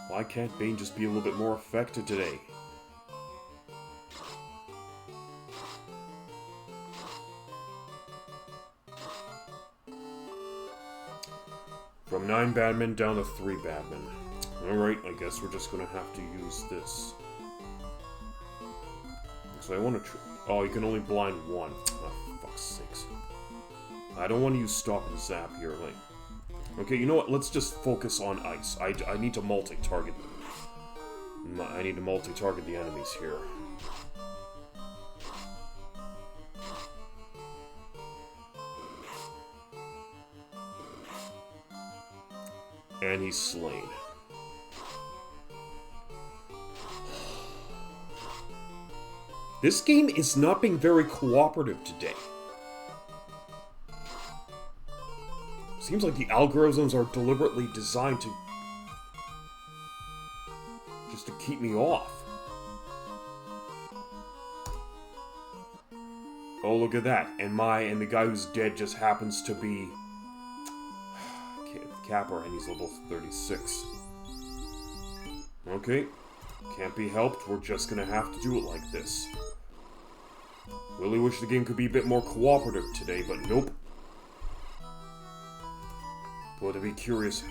Why can't Bane just be a little bit more effective today? From 9 badmen down to 3 badmen. Alright, I guess we're just gonna have to use this. So I want to oh, you can only blind one. Oh, fuck's sakes. I don't want to use stop and zap here. Like, okay, you know what? Let's just focus on ice. I need to multi-target them. I need to multi-target the enemies here. And he's slain. This game is not being very cooperative today. Seems like the algorithms are deliberately designed to just to keep me off. Oh, look at that. And the guy who's dead just happens to be CAPR, and he's level 36. Okay. Can't be helped. We're just gonna have to do it like this. Really wish the game could be a bit more cooperative today, but nope. But to be curious,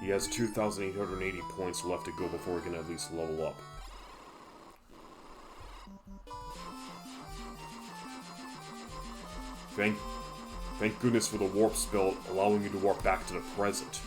he has 2,880 points left to go before he can at least level up. Thank goodness for the warp spell allowing you to warp back to the present.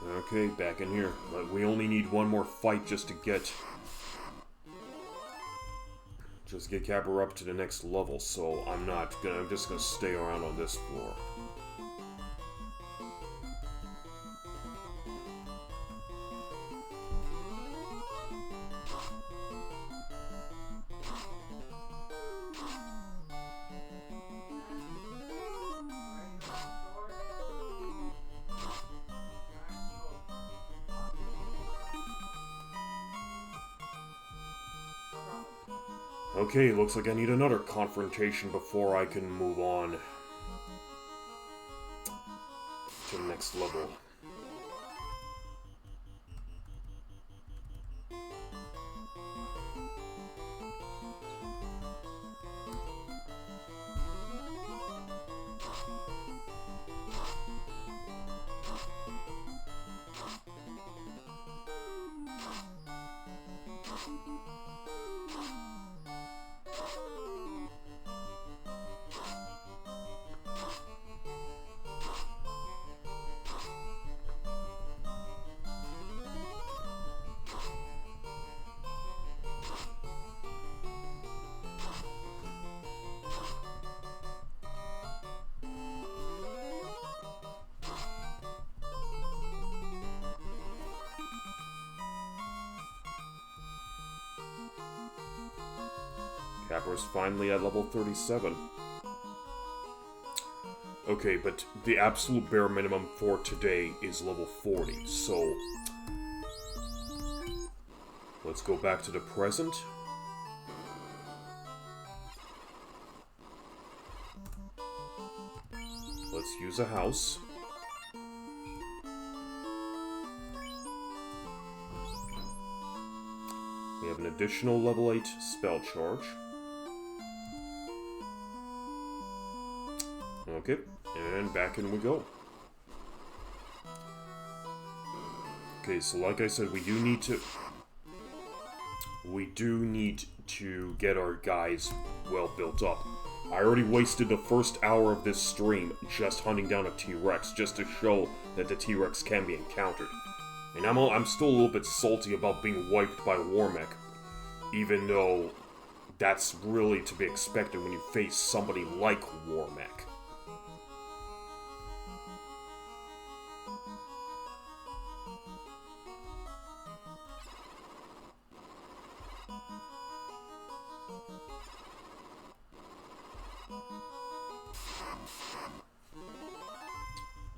Okay, back in here. But we only need one more fight just to get CAPR up to the next level, so I'm just gonna stay around on this floor. Okay, looks like I need another confrontation before I can move on to the next level. CAPR's finally at level 37. Okay, but the absolute bare minimum for today is level 40, so let's go back to the present. Let's use a house. We have an additional level 8 spell charge. Okay, and back in we go. Okay, so like I said, we do need to get our guys well built up. I already wasted the first hour of this stream just hunting down a T-Rex, just to show that the T-Rex can be encountered. And I'm still a little bit salty about being wiped by Warmech, even though that's really to be expected when you face somebody like Warmech.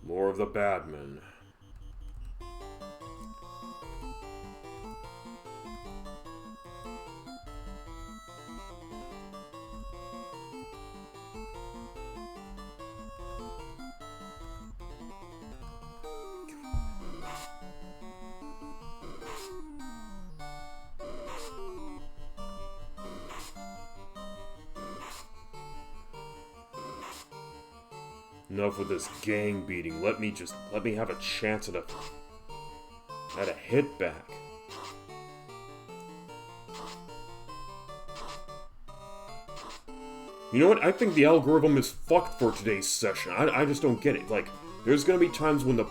More of the bad men. Enough with this gang beating. Let me have a chance at a hit back. You know what? I think the algorithm is fucked for today's session. I just don't get it. Like, there's gonna be times when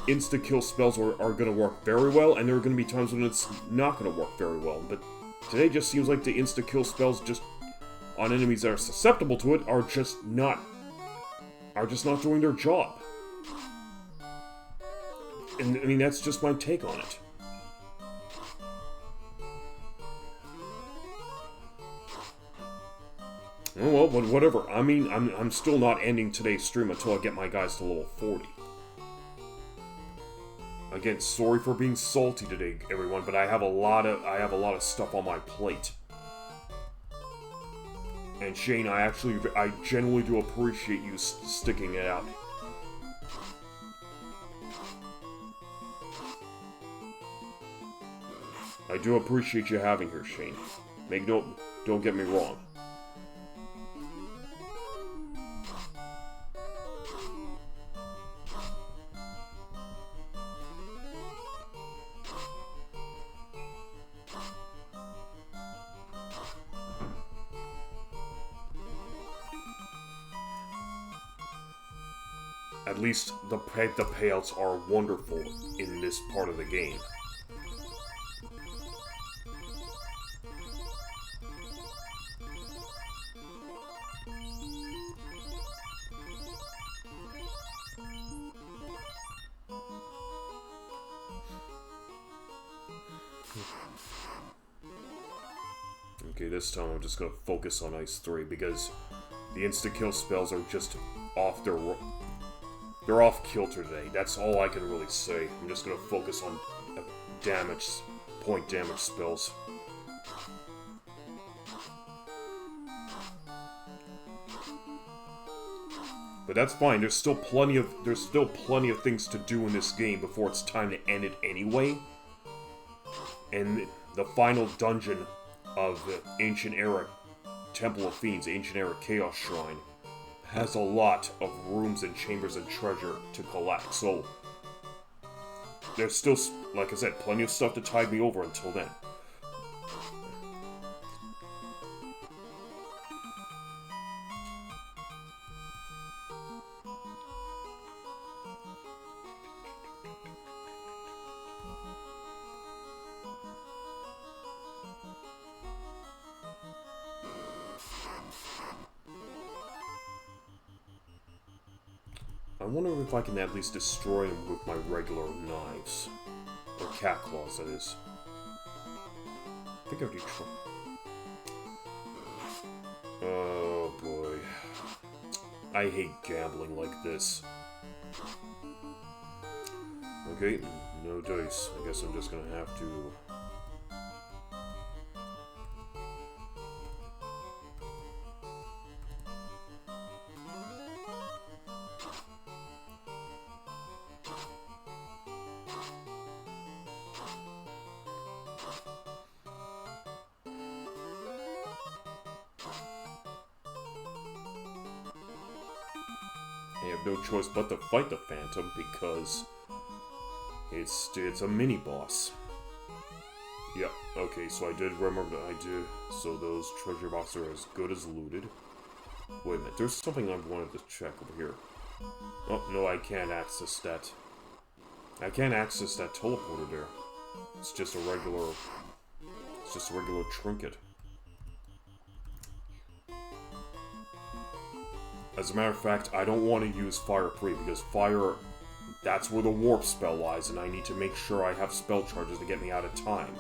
insta-kill spells are gonna work very well, and there are gonna be times when it's not gonna work very well. But today just seems like the insta-kill spells just on enemies that are susceptible to it are just not doing their job. And I mean, that's just my take on it. Oh well, but whatever. I mean, I'm still not ending today's stream until I get my guys to level 40. Again, sorry for being salty today, everyone, but I have a lot of stuff on my plate. And Shane, I genuinely do appreciate you sticking it out. I do appreciate you having her, Shane. Don't get me wrong. At least the payouts are wonderful in this part of the game. Okay, this time I'm just gonna focus on Ice 3 because the insta-kill spells are just off their... They're off kilter today. That's all I can really say. I'm just gonna focus on point damage spells. But that's fine. There's still plenty of things to do in this game before it's time to end it anyway. And the final dungeon of the Ancient Era Temple of Fiends, Ancient Era Chaos Shrine, has a lot of rooms and chambers and treasure to collect, so there's still, like I said, plenty of stuff to tide me over until then. I wonder if I can at least destroy him with my regular knives. Or cat claws, that is. I think I have to try. Oh boy. I hate gambling like this. Okay, no dice. I guess I'm just gonna have to... I have no choice but to fight the Phantom because it's a mini boss. Yep. Okay, so I did remember that I did. So those treasure boxes are as good as looted. Wait a minute, there's something I wanted to check over here. Oh no, I can't access that. I can't access that teleporter there. It's just a regular. It's just a regular trinket. As a matter of fact, I don't want to use Fire 3 because Fire, that's where the warp spell lies, and I need to make sure I have spell charges to get me out of time.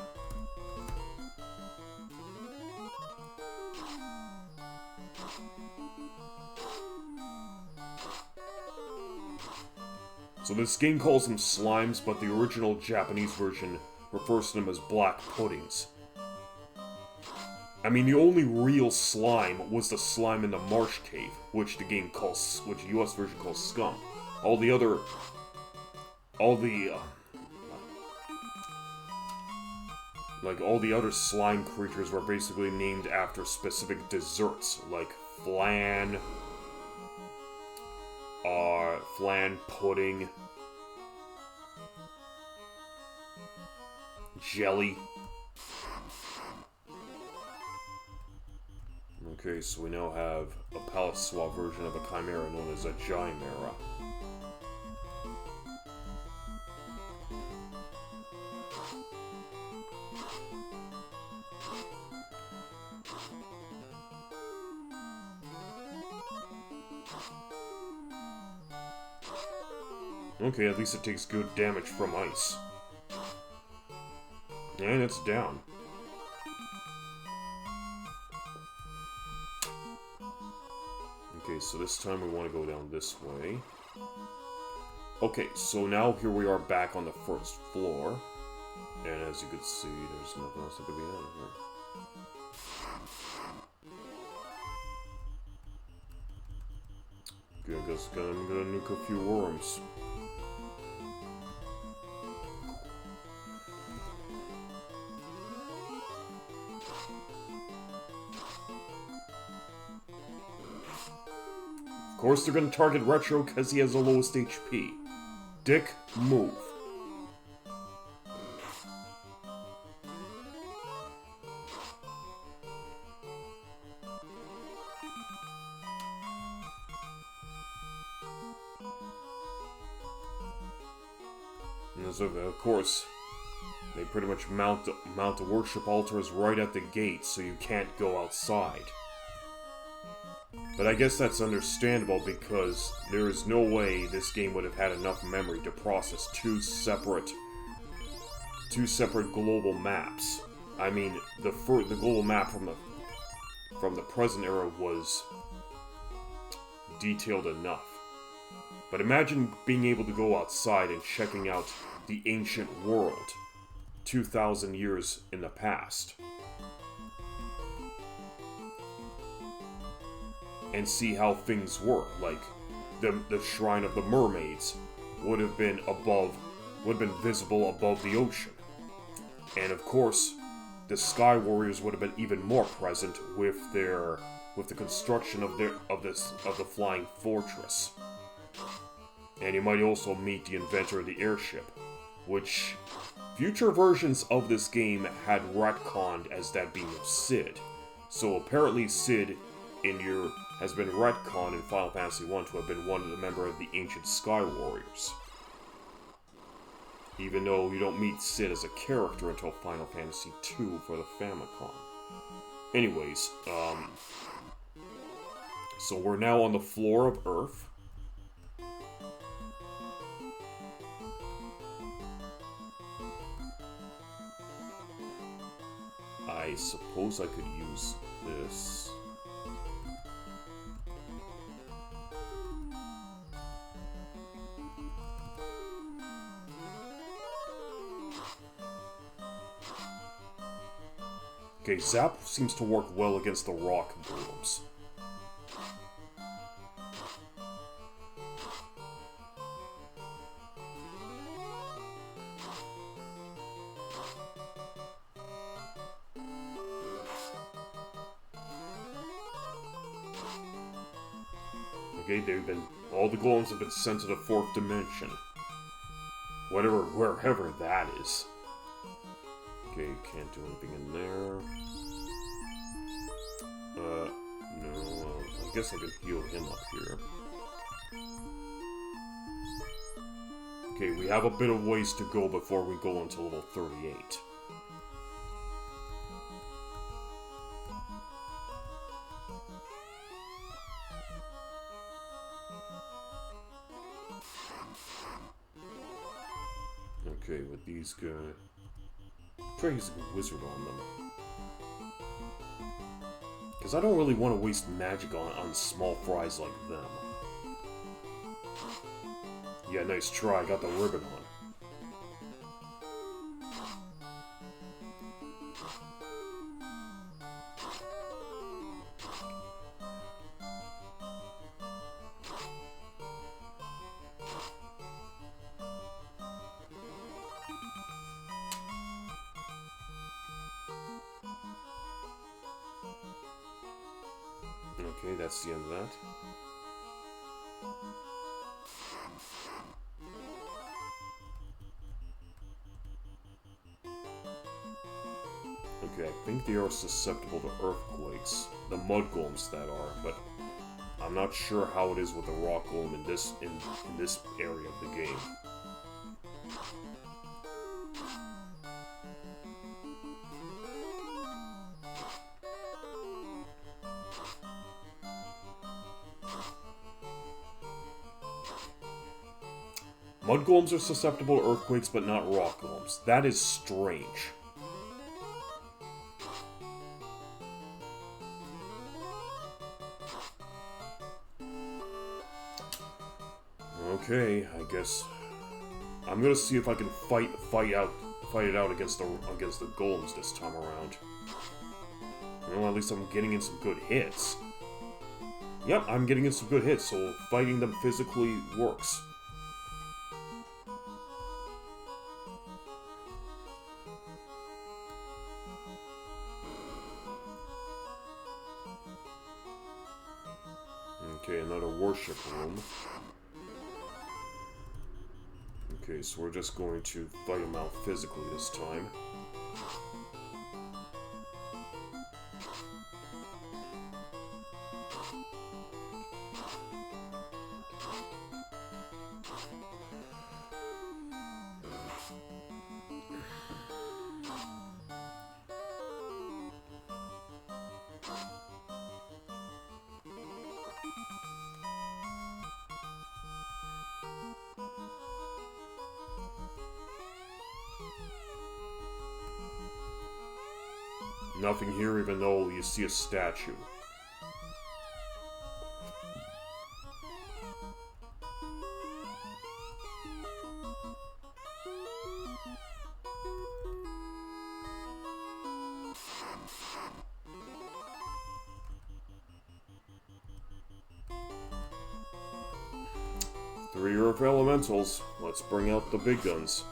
So this game calls them slimes, but the original Japanese version refers to them as black puddings. I mean, the only real slime was the slime in the marsh cave, which the US version calls scum. All the other slime creatures were basically named after specific desserts, like flan pudding, jelly. Okay, so we now have a palette swap version of a chimera known as a Gymera. Okay, at least it takes good damage from ice. And it's down. Okay, so this time we want to go down this way. Okay, so now here we are back on the first floor. And as you can see, there's nothing else that could be done here. Okay, I guess I'm gonna nuke a few worms. Of course they're gonna target RTRO because he has the lowest HP. Dick, move. And so, of course, they pretty much mount the worship altars right at the gate, so you can't go outside. But I guess that's understandable because there is no way this game would have had enough memory to process two separate global maps. I mean, the global map from the present era was detailed enough. But imagine being able to go outside and checking out the ancient world 2,000 years in the past. And see how things were. Like, the Shrine of the Mermaids would have been visible above the ocean. And of course, the Sky Warriors would have been even more present with the construction of the flying fortress. And you might also meet the inventor of the airship, which future versions of this game had retconned as that being Sid. So apparently Sid has been retconned in Final Fantasy I to have been one of the member of the ancient Sky Warriors. Even though you don't meet Sid as a character until Final Fantasy II for the Famicom. Anyways, so we're now on the floor of Earth. I suppose I could use this. Okay, Zap seems to work well against the rock golems. Okay, all the golems have been sent to the 4th dimension. Wherever that is. Okay, can't do anything in there. No, I guess I could heal him up here. Okay, we have a bit of ways to go before we go into level 38. Okay, with these guys... try using a wizard on them. Because I don't really want to waste magic on small fries like them. Yeah, nice try. Got the ribbon on. Okay, that's the end of that. Okay, I think they are susceptible to earthquakes. The mud golems that are, but I'm not sure how it is with the rock golem in this area of the game. Mud golems are susceptible to earthquakes, but not rock golems. That is strange. Okay, I guess I'm gonna see if I can fight it out against the golems this time around. Well, at least I'm getting in some good hits. Yep, I'm getting in some good hits, so fighting them physically works. Okay, another worship room. Okay, so we're just going to fight him out physically this time. Nothing here, even though you see a statue. Three Earth Elementals. Let's bring out the big guns.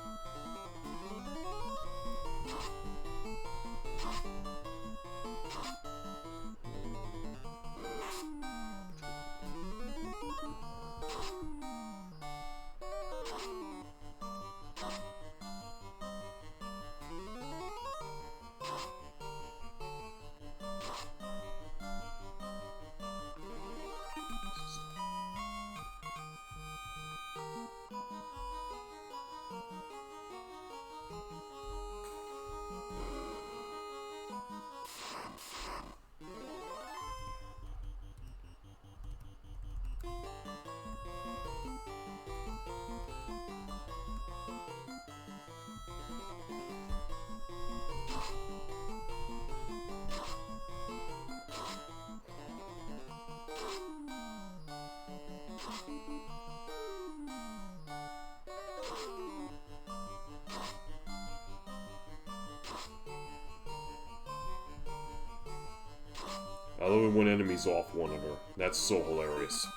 I love it when enemies off one another. That's so hilarious.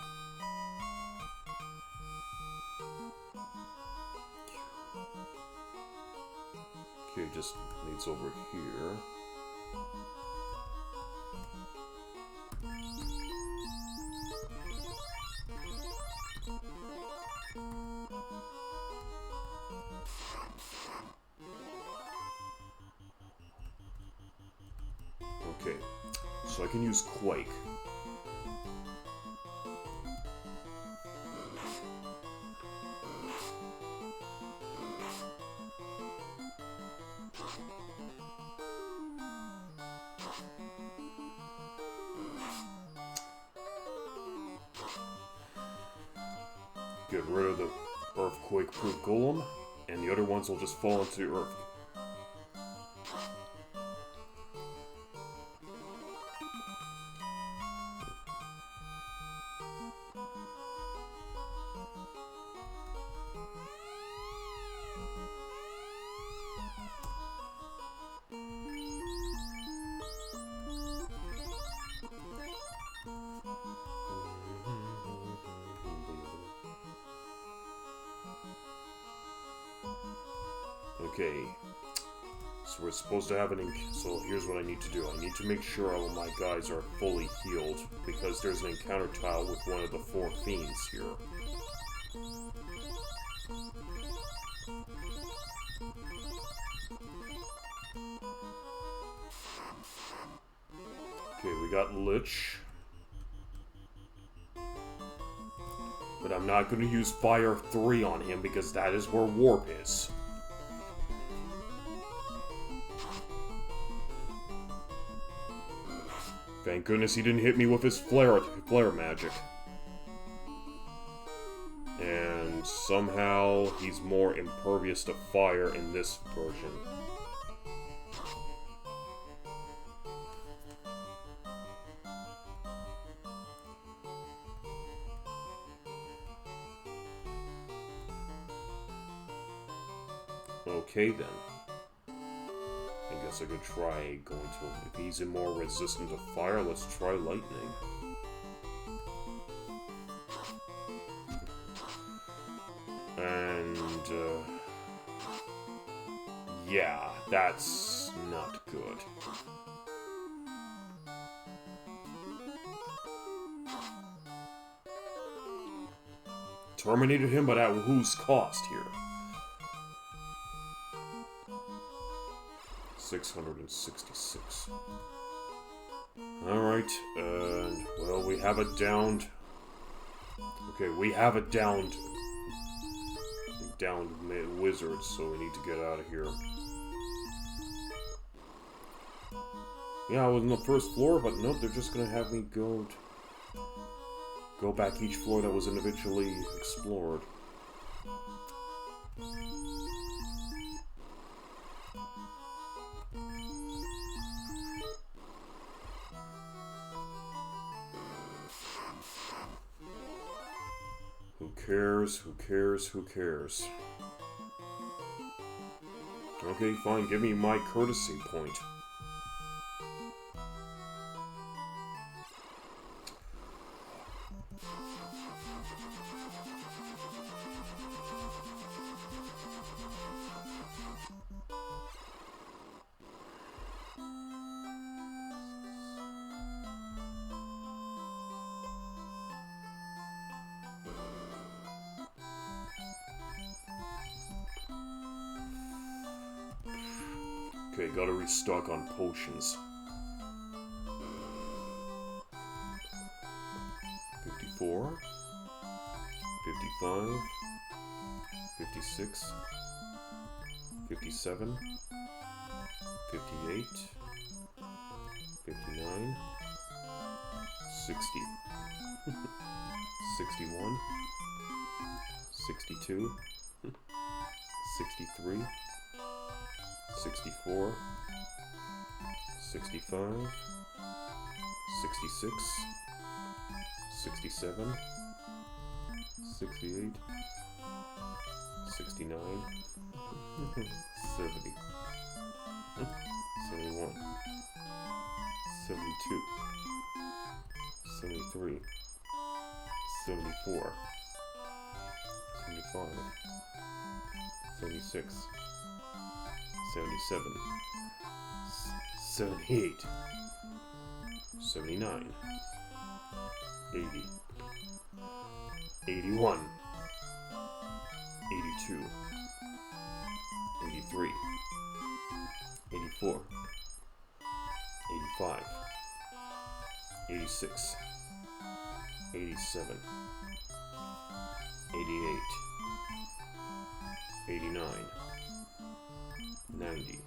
Okay, just needs over here. Okay, so I can use Quake. Get rid of the earthquake-proof golem, and the other ones will just fall into the earth. Okay. So we're supposed to have so here's what I need to do. I need to make sure all of my guys are fully healed, because there's an encounter tile with one of the 4 fiends here. Okay, we got Lich. But I'm not going to use Fire 3 on him, because that is where Warp is. Thank goodness he didn't hit me with his flare magic. And somehow he's more impervious to fire in this version. Okay then. I guess I could try going to... If he's more resistant to fire, let's try lightning. And, yeah, that's not good. Terminated him, but at whose cost here? 666. Alright, and, well, we have a downed... Okay, we have a downed wizard, so we need to get out of here. Yeah, I was on the first floor, but nope, they're just gonna have me go back each floor that was individually explored. Who cares? Who cares? Who cares? Okay, fine, give me my courtesy point. Okay, gotta restock on potions. 54, 55, 56, 57, 58, 59, 60, 61, 62, 63, 64, 65, 66, 67, 68, 69, 70, 71, 72, 73, 74, 75, 76, 77, 78, 79, 80, 81, 82, 83, 84, 85, 86, 87, 88, 89, 90,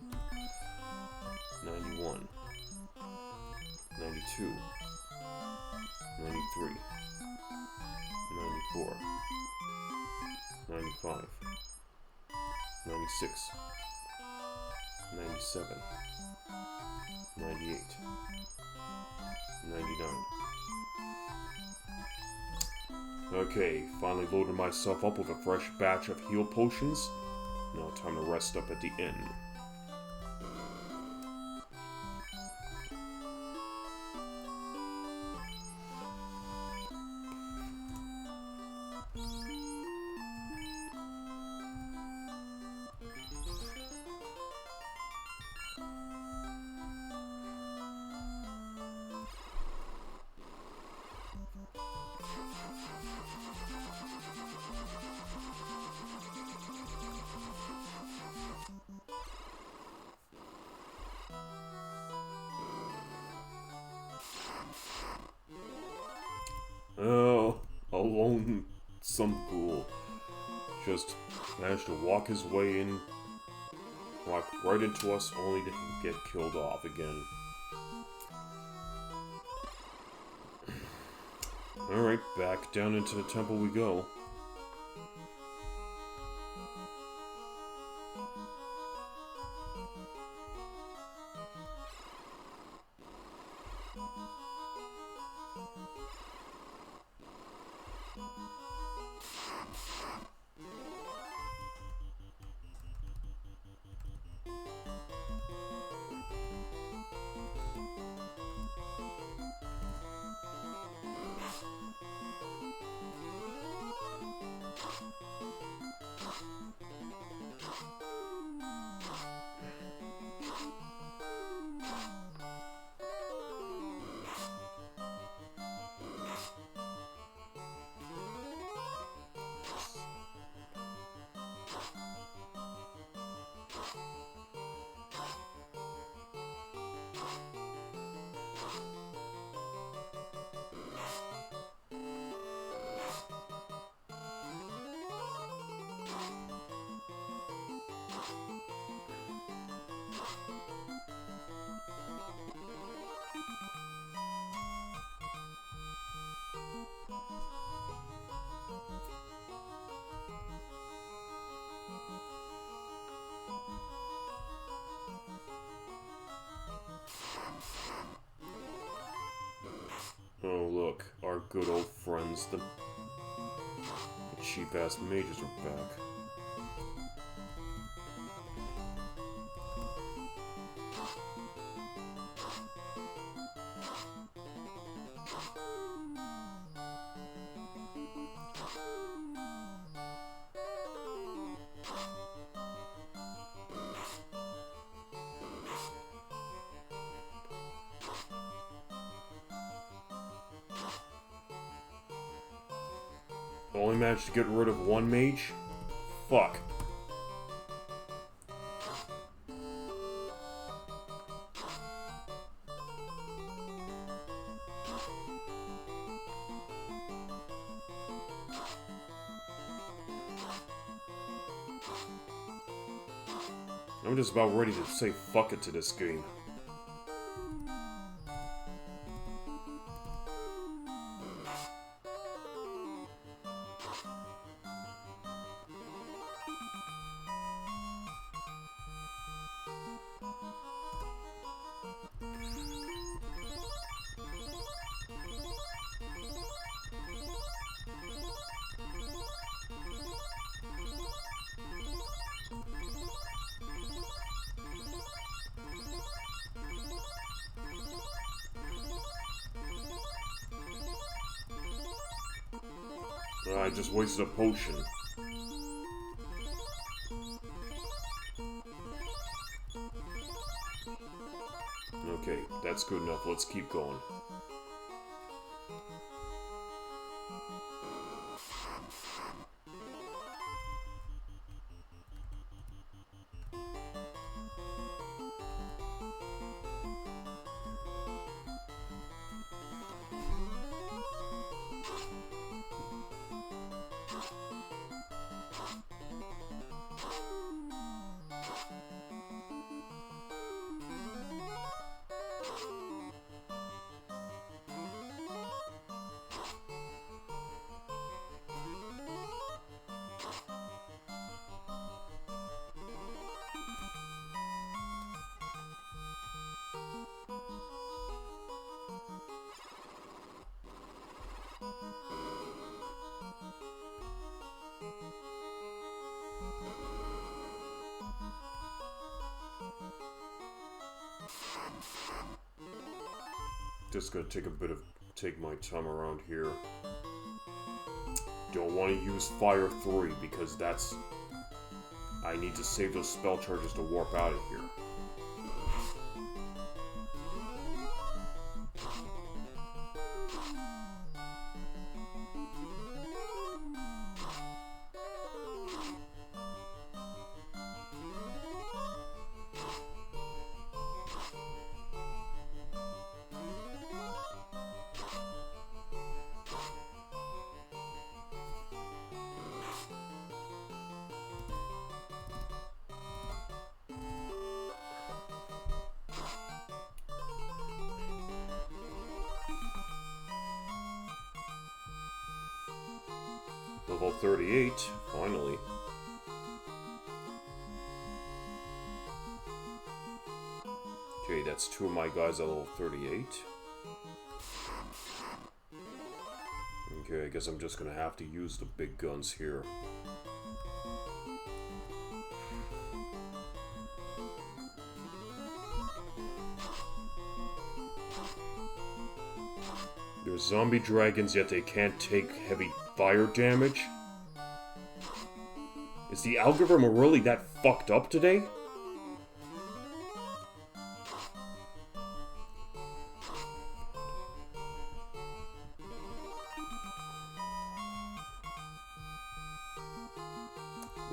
91, 92, 93, 94, 95, 96, 97, 98, 99. Okay, finally loaded myself up with a fresh batch of heal potions. Now time to rest up at the inn. lone some ghoul just managed to walk his way in, walk right into us, only to get killed off again. Alright, back down into the temple we go. Oh look, our good old friends, the cheap-ass mages are back. Only managed to get rid of one mage? Fuck. I'm just about ready to say fuck it to this game. I just wasted a potion. Okay, that's good enough. Let's keep going. Just gonna take my time around here. Don't want to use Fire 3 because I need to save those spell charges to warp out of here. level 38, finally. Okay, that's 2 of my guys at level 38. Okay, I guess I'm just gonna have to use the big guns here. They're zombie dragons, yet they can't take heavy fire damage? Is the algorithm really that fucked up today?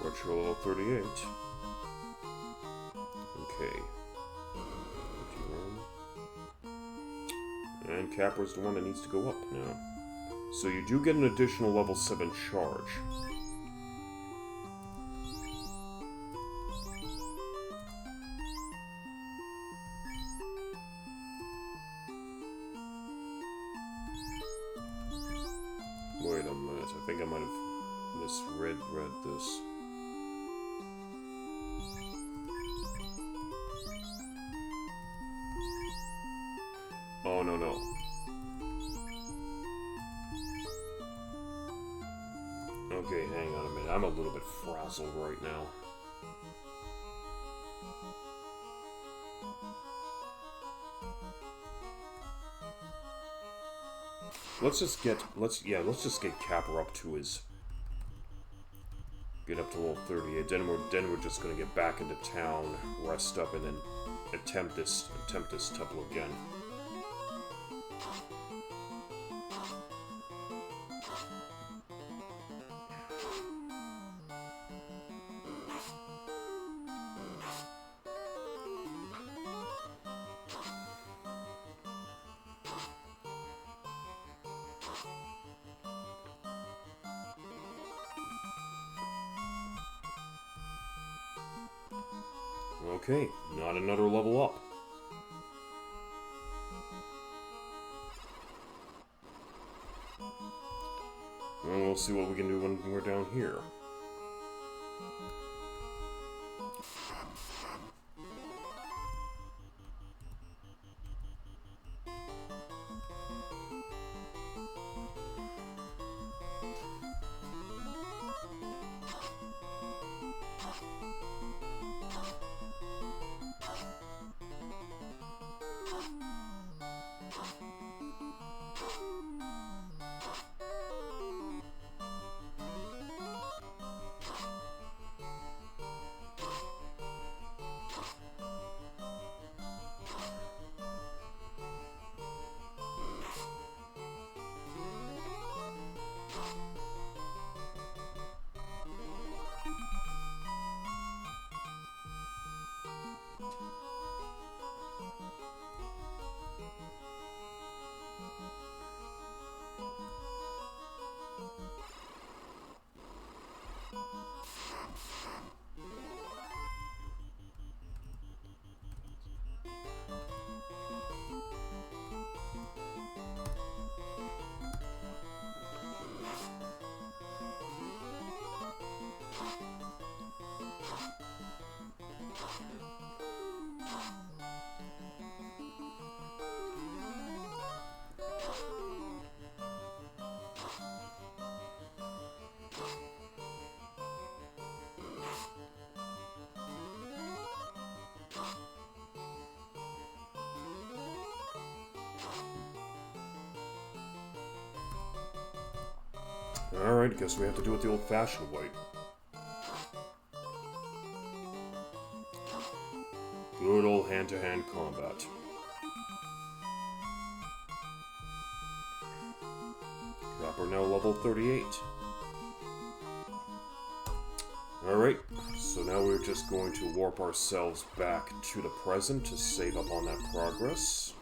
Retro level 38. Okay. And CAPR's the one that needs to go up now. So you do get an additional level 7 charge. Wait a minute, I think I might have misread this. Oh, no. Okay, hang on a minute. I'm a little bit frazzled right now. Let's just get CAPR up to his... Get up to level 38. Then we're just gonna get back into town, rest up, and then attempt this temple again. Okay, not another level up. And we'll see what we can do when we're down here. Alright, guess we have to do it the old-fashioned way. Good old hand-to-hand combat. CAPR now level 38. Alright, so now we're just going to warp ourselves back to the present to save up on that progress.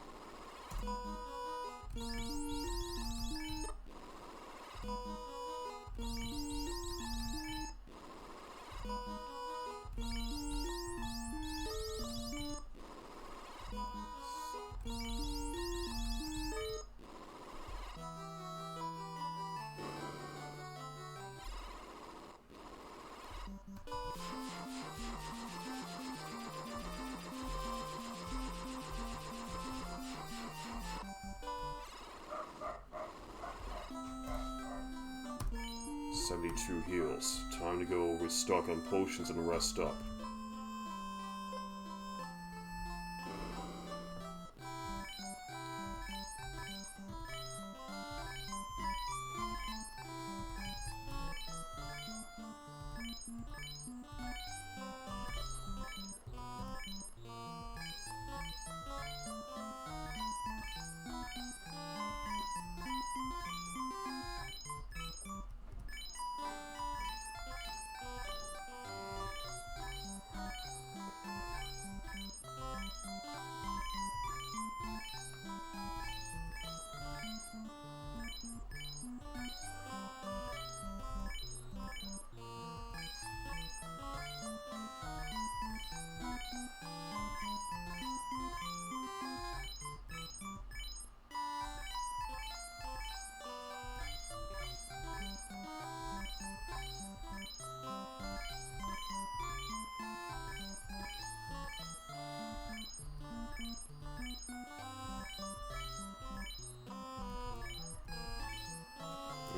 72 heals. Time to go restock on potions and rest up.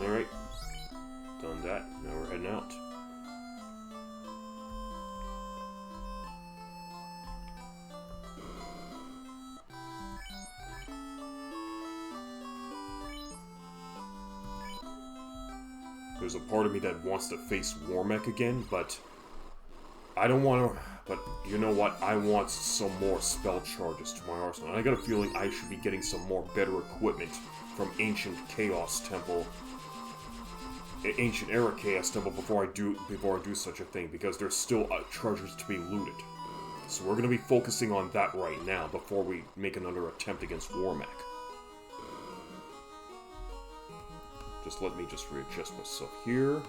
Alright, done that. Now we're heading out. There's a part of me that wants to face Warmech again, but I don't want to. But you know what? I want some more spell charges to my arsenal. And I got a feeling I should be getting some more better equipment from Ancient Chaos Temple. Ancient Era Chaos Temple before I do such a thing, because there's still treasures to be looted. So we're going to be focusing on that right now before we make another attempt against Warmech. Just let me just readjust myself here.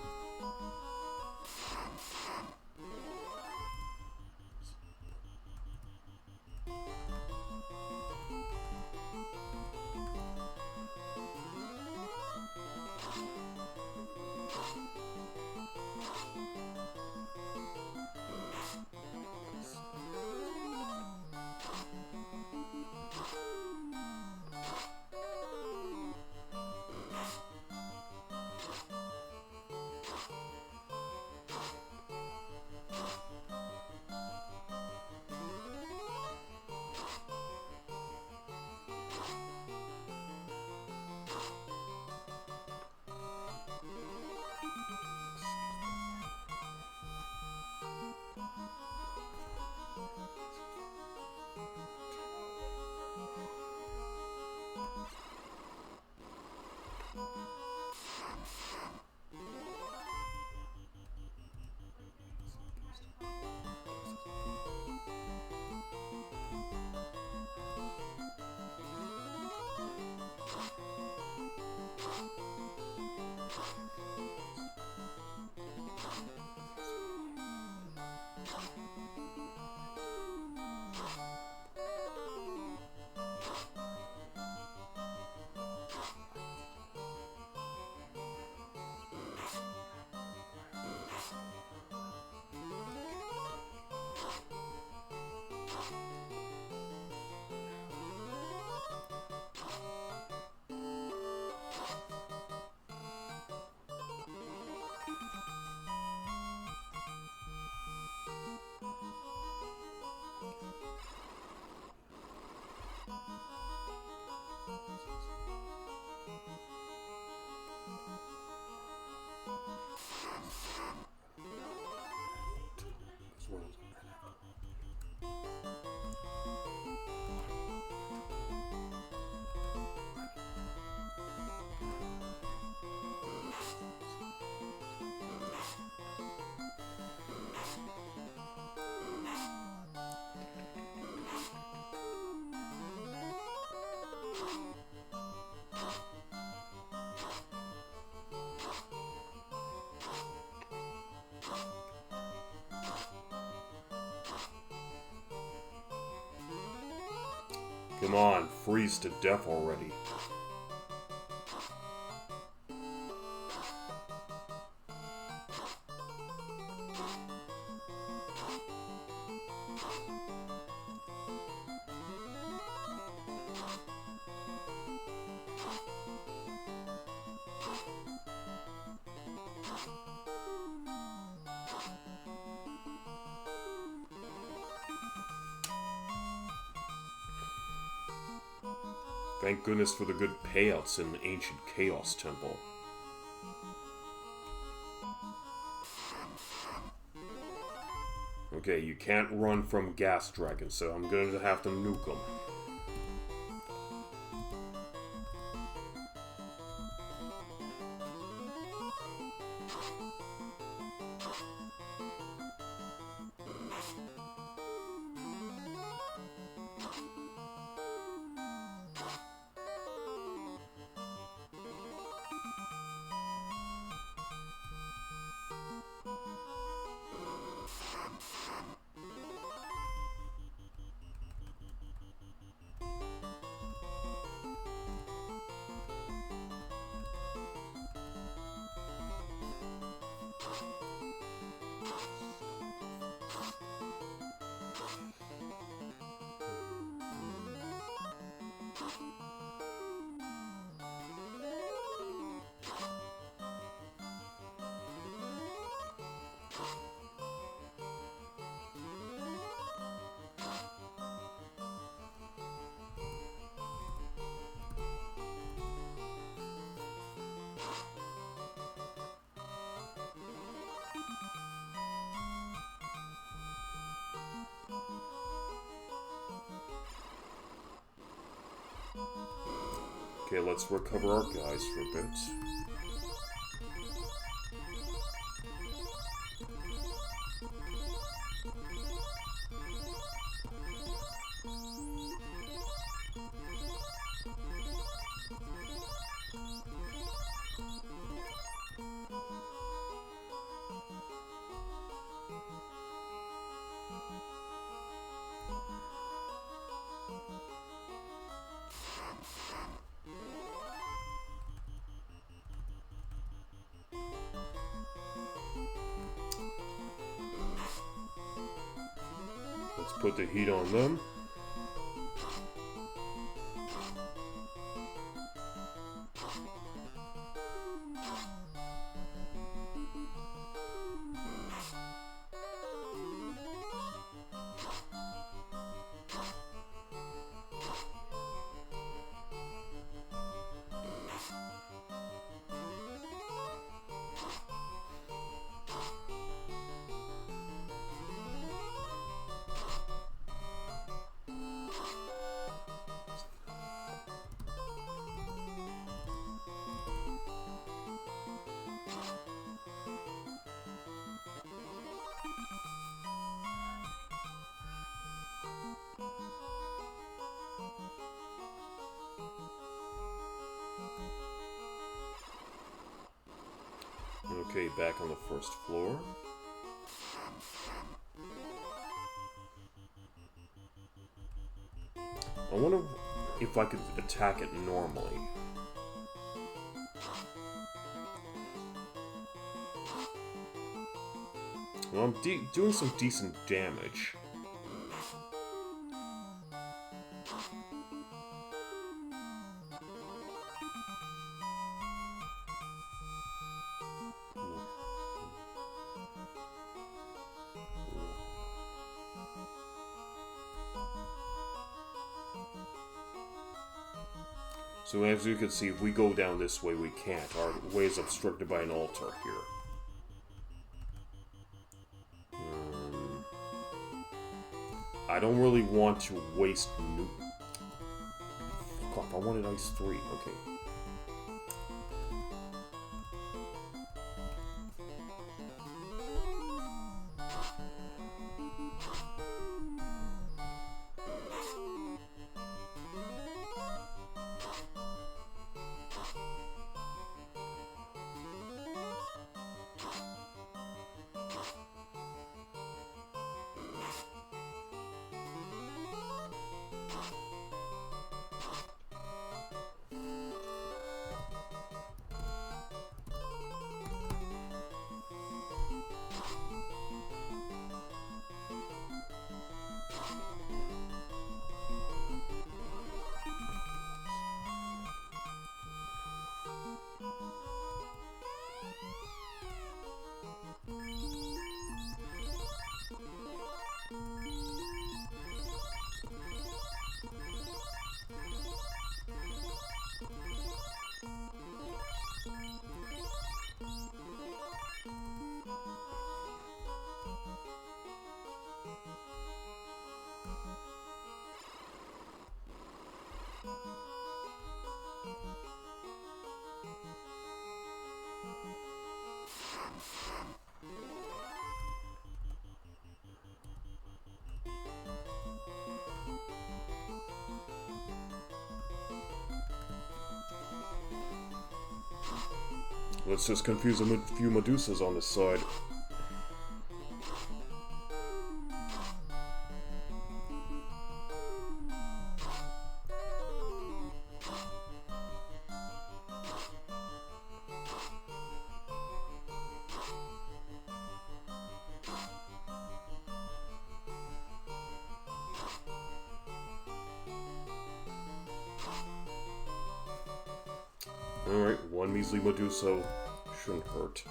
Come on, freeze to death already. Thank goodness for the good payouts in the ancient Chaos Temple. Okay, you can't run from gas dragons, so I'm gonna have to nuke them. Okay, let's recover our guys for a bit. Let's put the heat on them. Okay, back on the first floor. I wonder if I could attack it normally. Well, I'm doing some decent damage. So as you can see, if we go down this way, we can't. Our way is obstructed by an altar here. I don't really want to waste Fuck off, I wanted ice 3, okay. Let's just confuse a few Medusas on this side. Alright, one measly Medusa shouldn't hurt.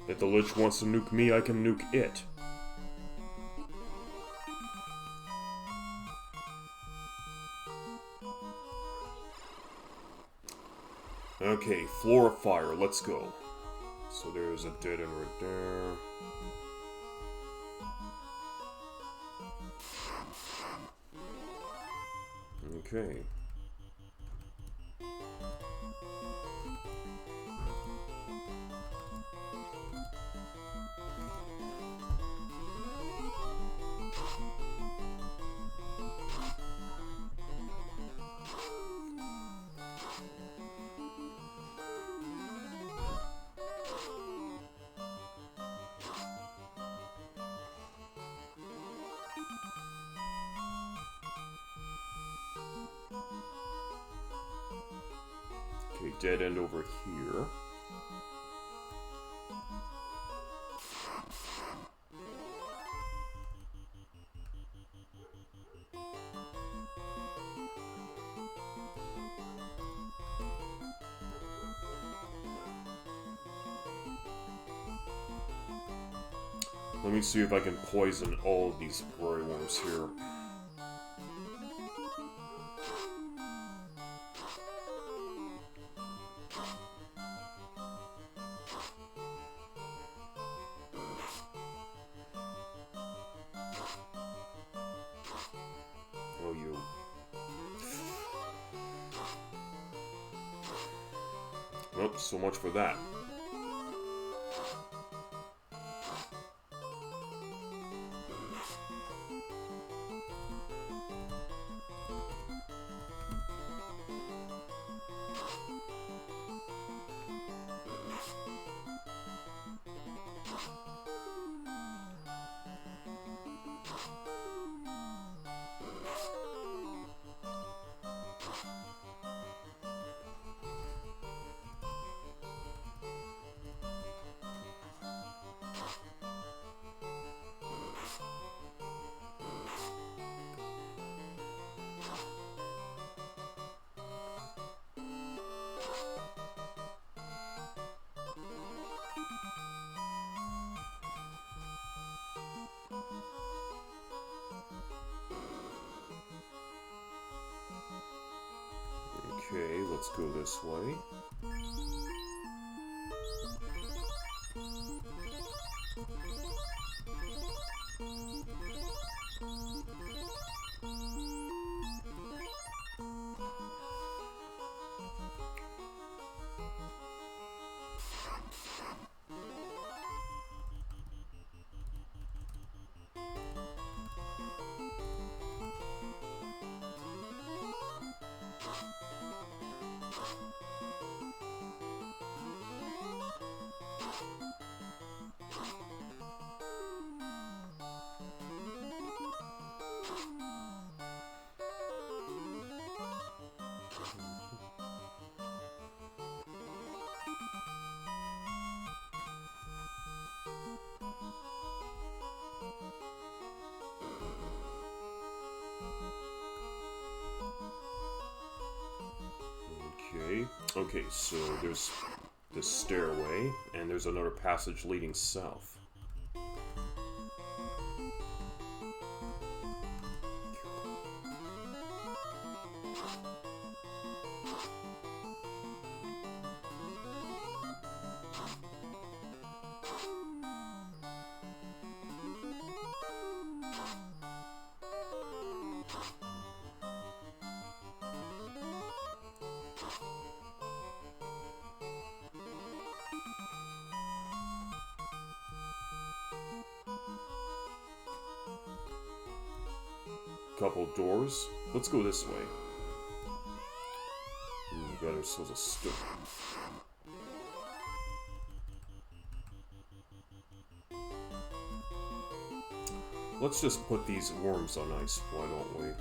If the Lich wants to nuke me, I can nuke it. Okay, Floor of Fire, let's go. So there's a dead end right there. Okay. Okay, dead end over here. Let me see if I can poison all of these glory worms here. Oh, you. Well, so much for that. let's go this way. Okay, so there's this stairway, and there's another passage leading south. Couple doors. Let's go this way. We got ourselves a stone. Let's just put these worms on ice, why don't we?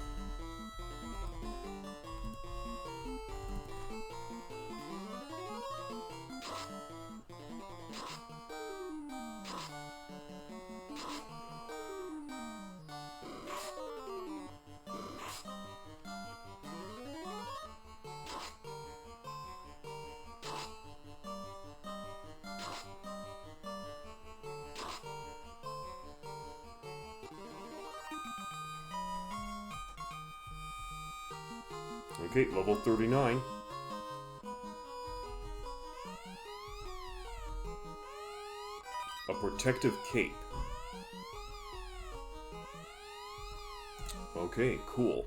Okay, level 39. A protective cape. Okay, cool.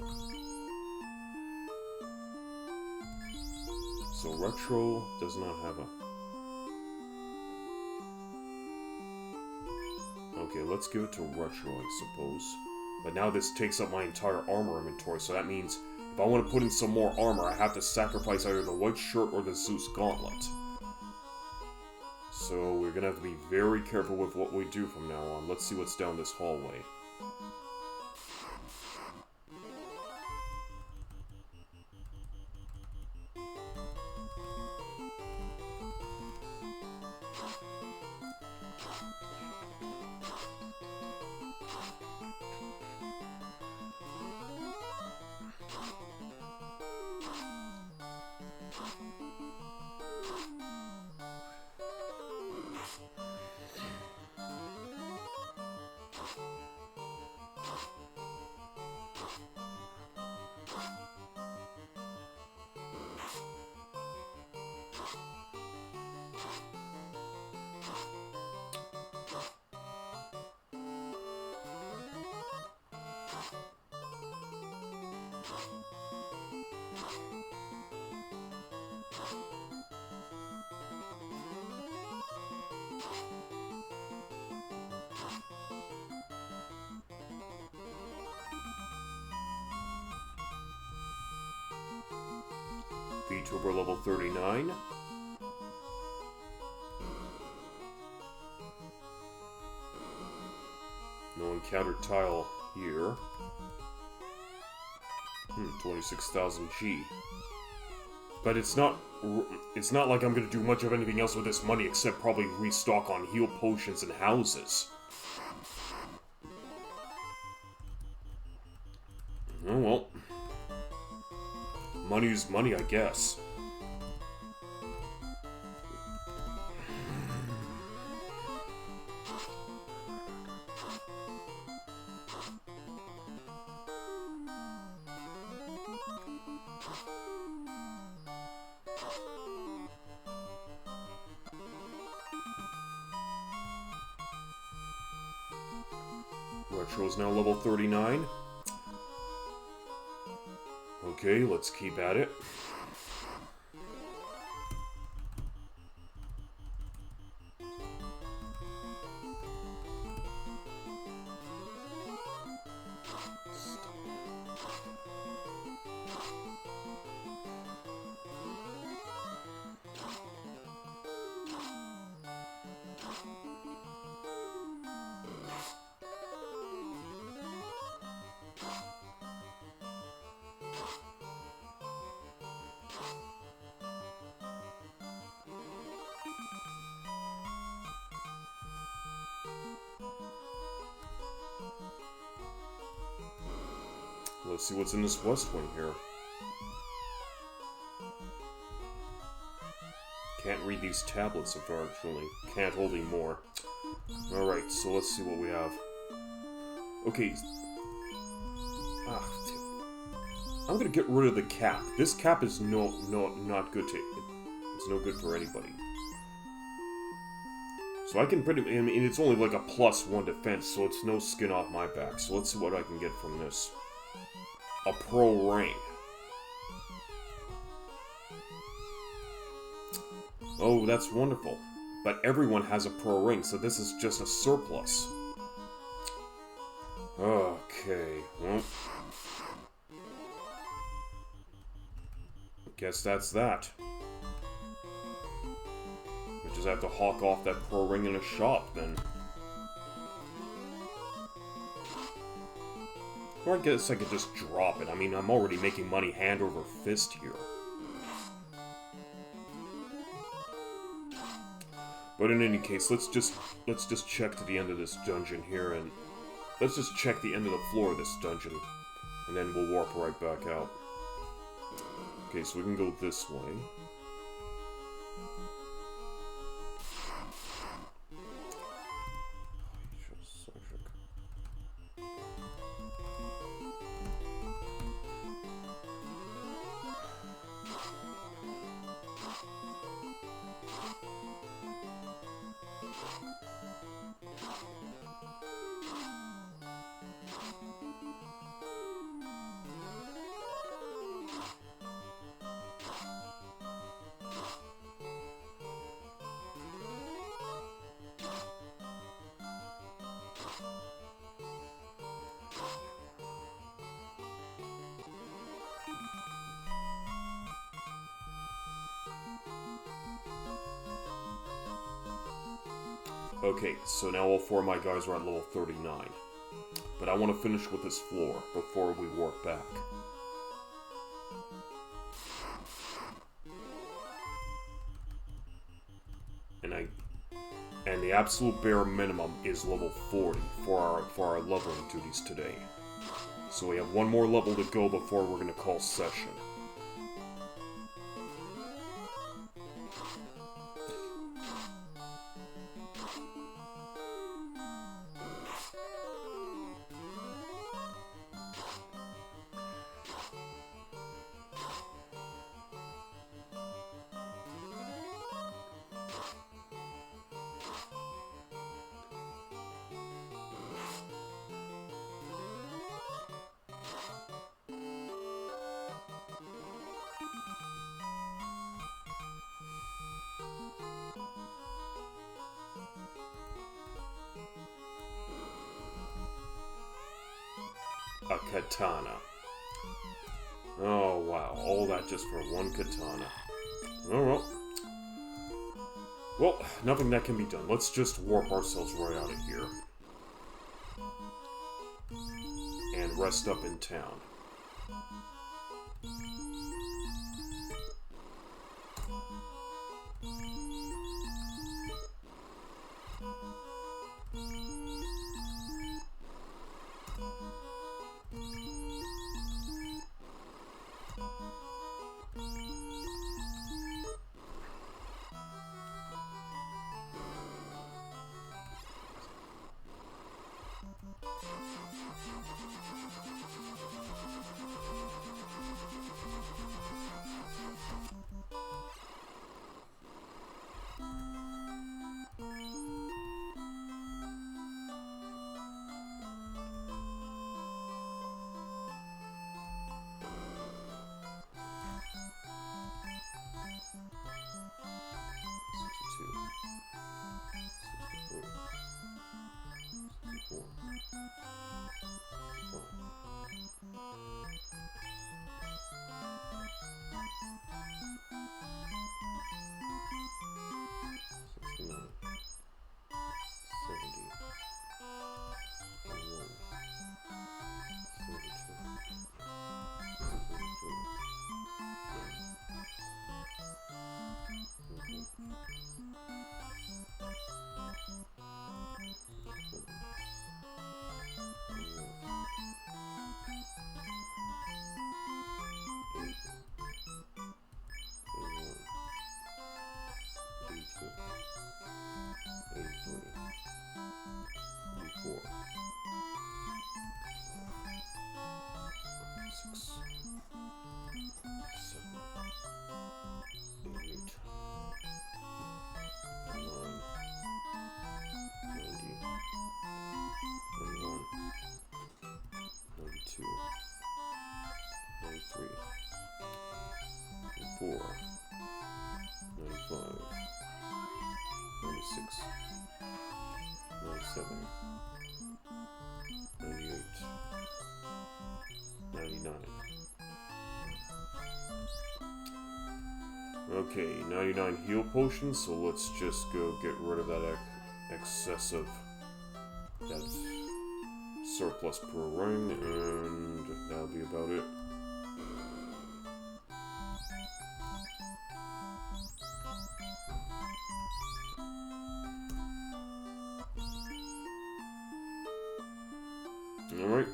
So RTRO does not have a... Okay, let's give it to RTRO, I suppose. But now this takes up my entire armor inventory, so that means if I want to put in some more armor, I have to sacrifice either the white shirt or the Zeus gauntlet. So we're gonna have to be very careful with what we do from now on. Let's see what's down this hallway. VTBR level 39. No encountered tile here. 26,000 G. But it's not like I'm gonna do much of anything else with this money except probably restock on heal potions and houses. Oh well. Money's money, I guess. RTRO is now level 39. Okay, let's keep at it. Let's see what's in this west wing here. Can't read these tablets, unfortunately. Can't hold any more. Alright, so let's see what we have. Okay. I'm gonna get rid of the cap. This cap is not good to... It's no good for anybody. So I can pretty... I mean, it's only like a +1 defense, so it's no skin off my back. So let's see what I can get from this. A pro ring. Oh, that's wonderful. But everyone has a pro ring, so this is just a surplus. Okay, well... Guess that's that. We just have to hawk off that pro ring in a shop, then. Or I guess I could just drop it. I mean, I'm already making money hand over fist here. But in any case, let's just check to the end of this dungeon here, and let's just check the end of the floor of this dungeon, and then we'll warp right back out. Okay, so we can go this way. Okay, so now all four of my guys are at level 39. But I want to finish with this floor before we warp back. And the absolute bare minimum is level 40 for our leveling duties today. So we have one more level to go before we're going to call session. A katana. Oh, wow. All that just for one katana. Oh, well. Well, nothing that can be done. Let's just warp ourselves right out of here. And rest up in town. 96, 97, 98, 99. Okay, 99 heal potions, so let's just go get rid of that excessive, that surplus per ring, and that'll be about it. Alright.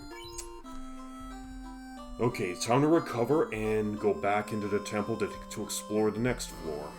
Okay, time to recover and go back into the temple to explore the next floor.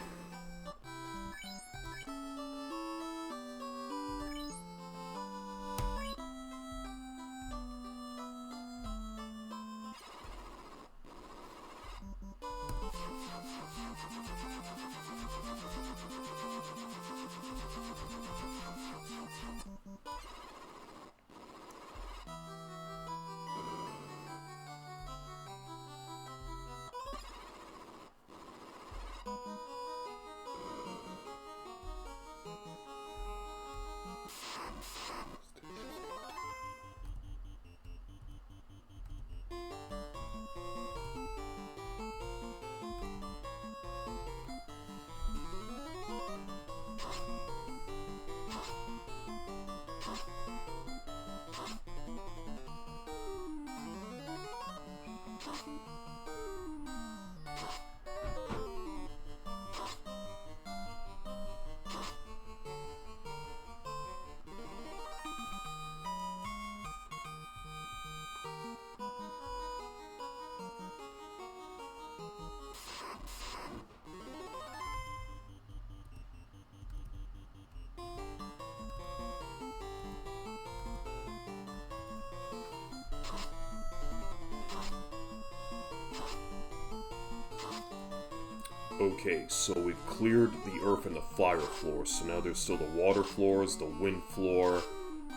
Okay, so we've cleared the earth and the fire floors, so now there's still the water floors, the wind floor,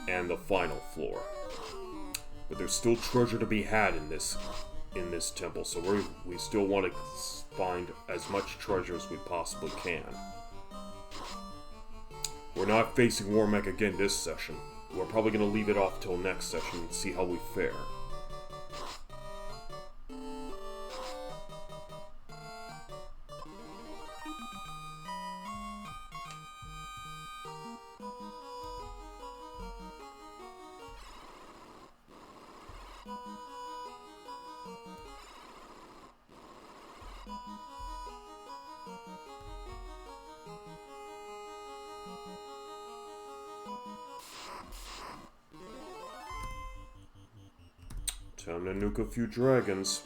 and the final floor. But there's still treasure to be had in this temple, so we still want to find as much treasure as we possibly can. We're not facing Warmech again this session. We're probably going to leave it off till next session and see how we fare. Time to nuke a few dragons.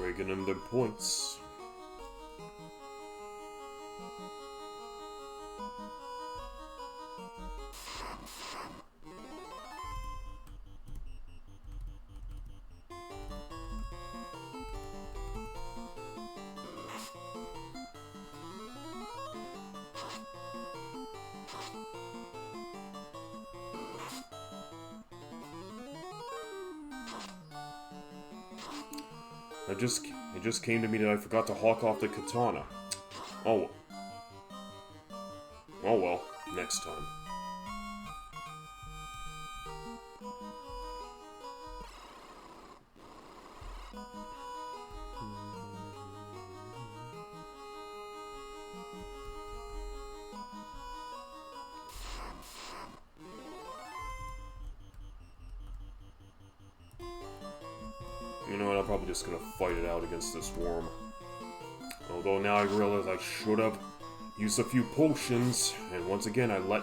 Raking them the points. It just came to me that I forgot to hawk off the katana. Oh. Oh well, next time. You know what, I'm probably just gonna fight it out against this worm. Although now I realize I should have used a few potions, and once again I let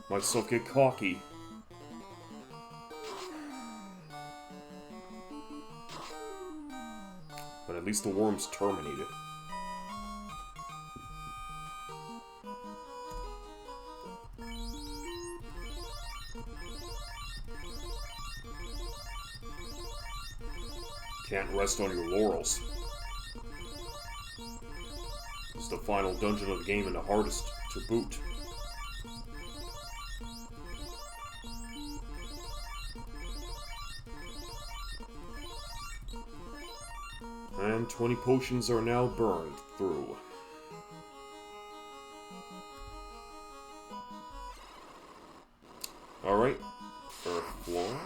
myself get cocky. But at least the worm's terminated. Can't rest on your laurels. This is the final dungeon of the game and the hardest to boot. And 20 potions are now burned through. Alright, Earth floor.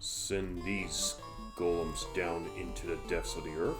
Send these golems down into the depths of the earth.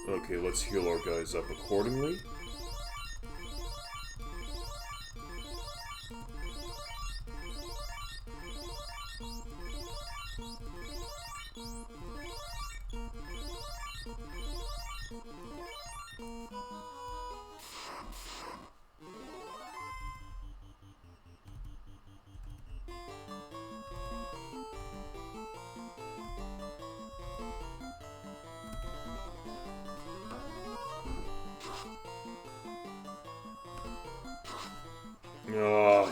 Okay, let's heal our guys up accordingly.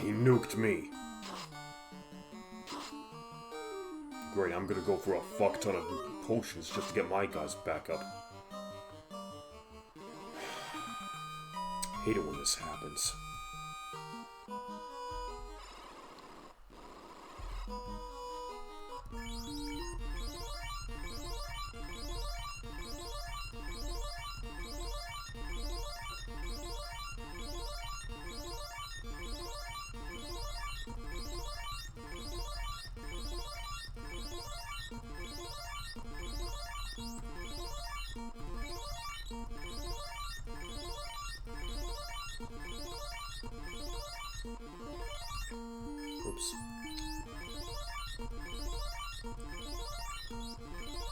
He nuked me. Great, I'm gonna go for a fuck ton of potions just to get my guys back up. Hate it when this happens. Oops.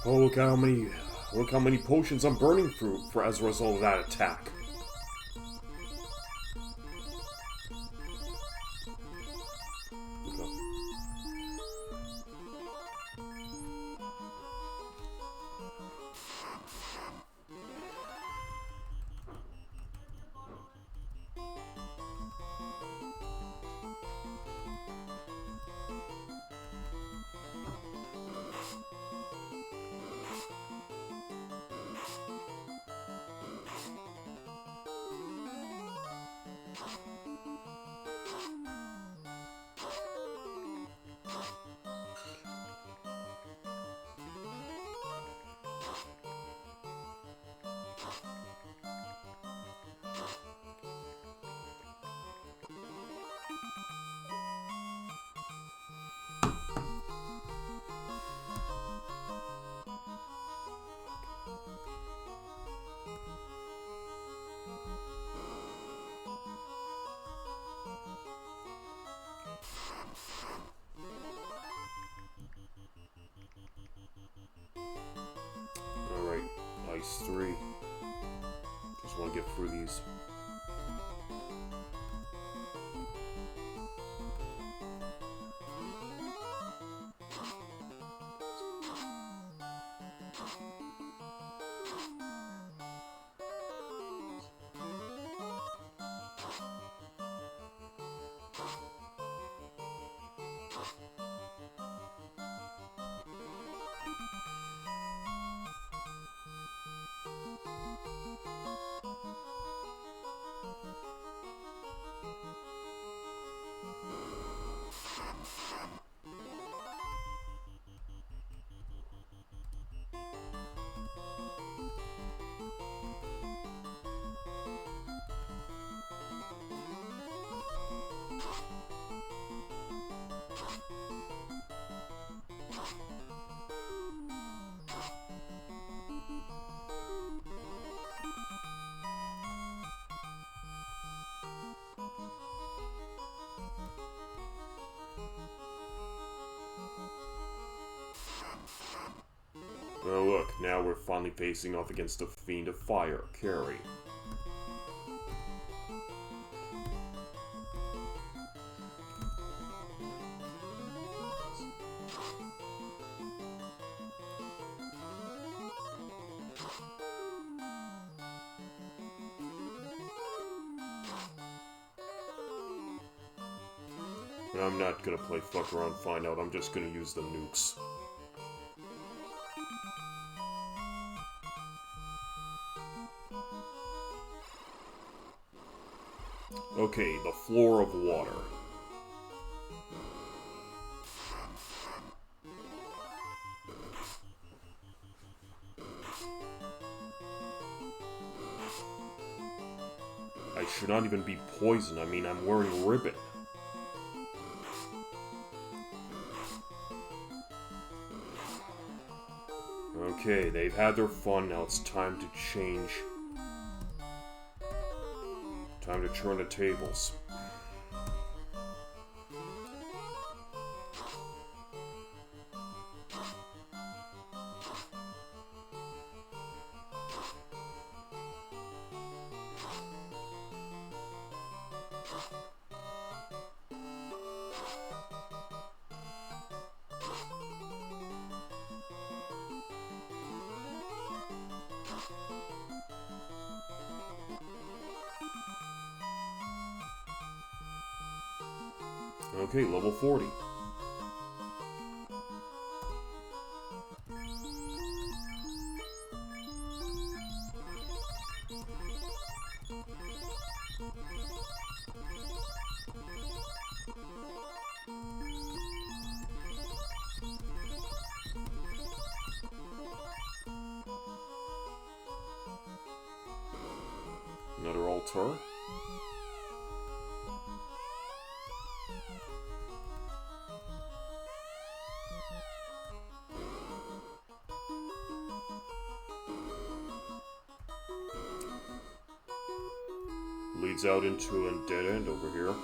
Oh, look how many potions I'm burning through as a result of that attack. Alright, ice 3. Just want to get through these. Oh look, now we're finally facing off against the Fiend of Fire, Carrie. I'm not gonna play fuck around find out, I'm just gonna use the nukes. Okay, the floor of water. I should not even be poisoned, I mean, I'm wearing ribbon. Okay, they've had their fun, now it's time to change. Time to turn the tables. Okay, level 40. Another altar. Leads out into a dead end over here.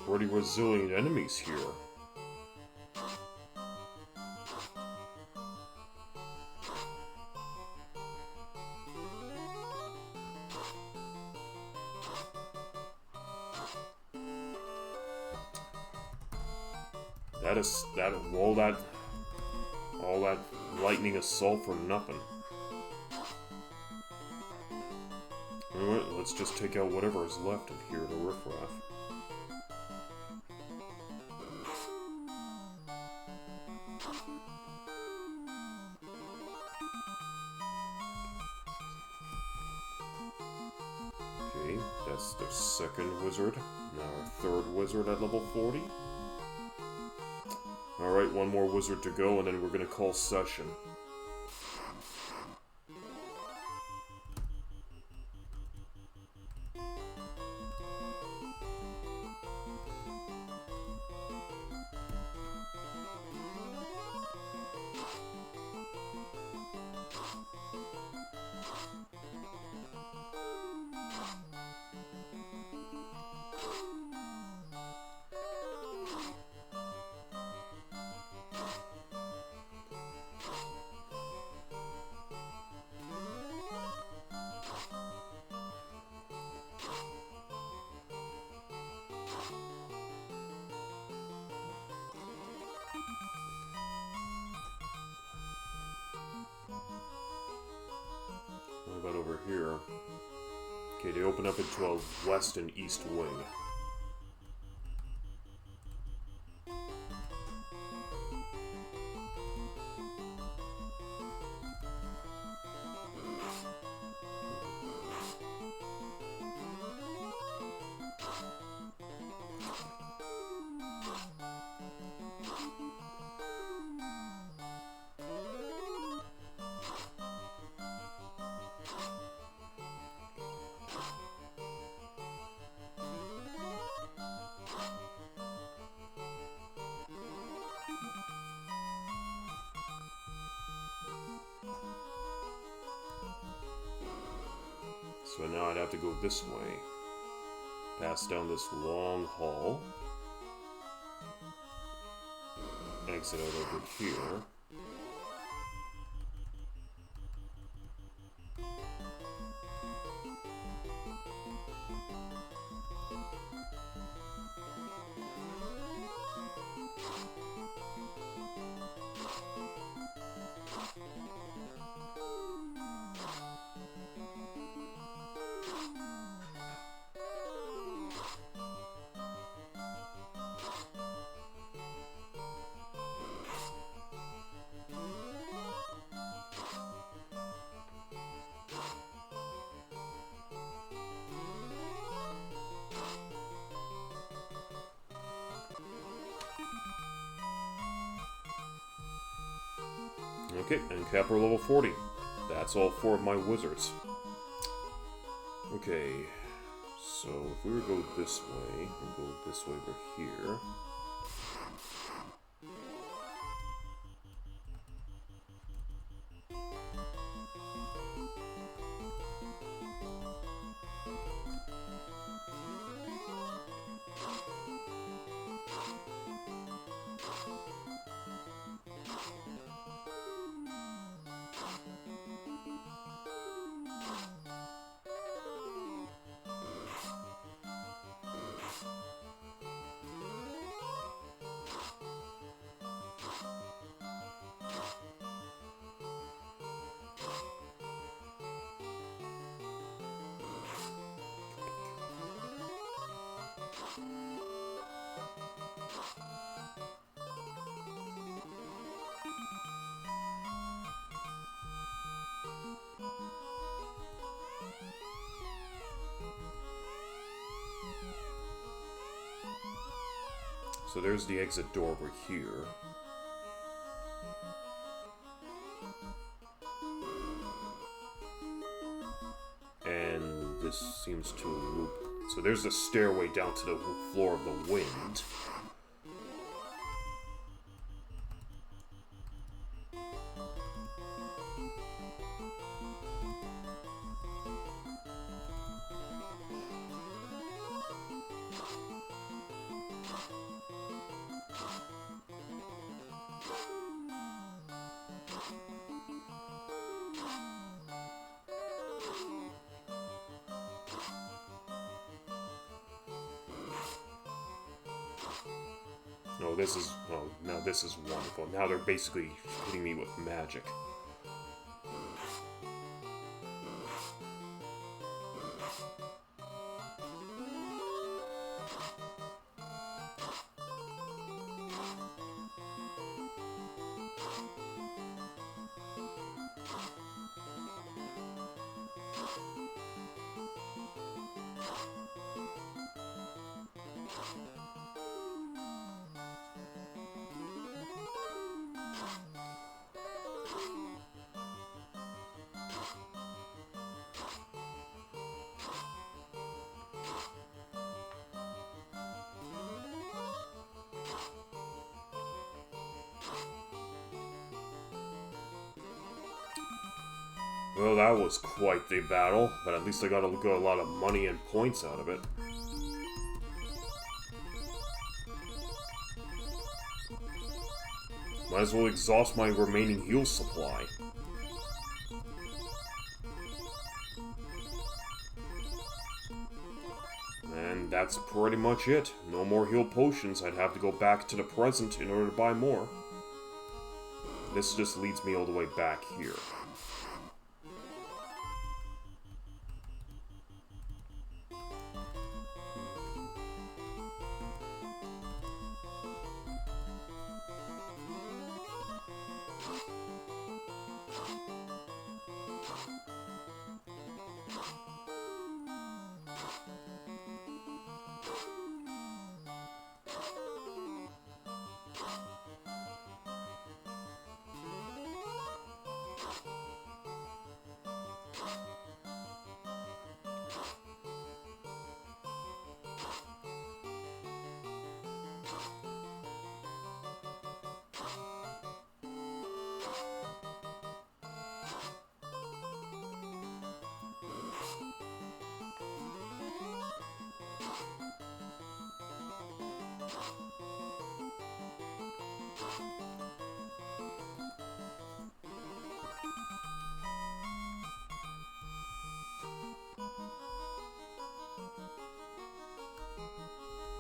Already resilient enemies here. All that lightning assault for nothing. Alright, let's just take out whatever is left of here, the riffraff. Okay, that's the second wizard. Now our third wizard at level 40. Alright, one more wizard to go, and then we're gonna call session. What about over here? Okay, they open up into a west and east wing. So now I'd have to go this way. Pass down this long hall. Exit out over here. Okay, and CAPR level 40. That's all 4 of my wizards. Okay, so if we were to go this way, and go this way over here. So there's the exit door over here. And this seems to loop. So there's the stairway down to the floor of the wind. Oh, this is... Oh, now this is wonderful. Now they're basically hitting me with magic. Well, that was quite the battle, but at least I got a lot of money and points out of it. Might as well exhaust my remaining heal supply. And that's pretty much it. No more heal potions. I'd have to go back to the present in order to buy more. This just leads me all the way back here.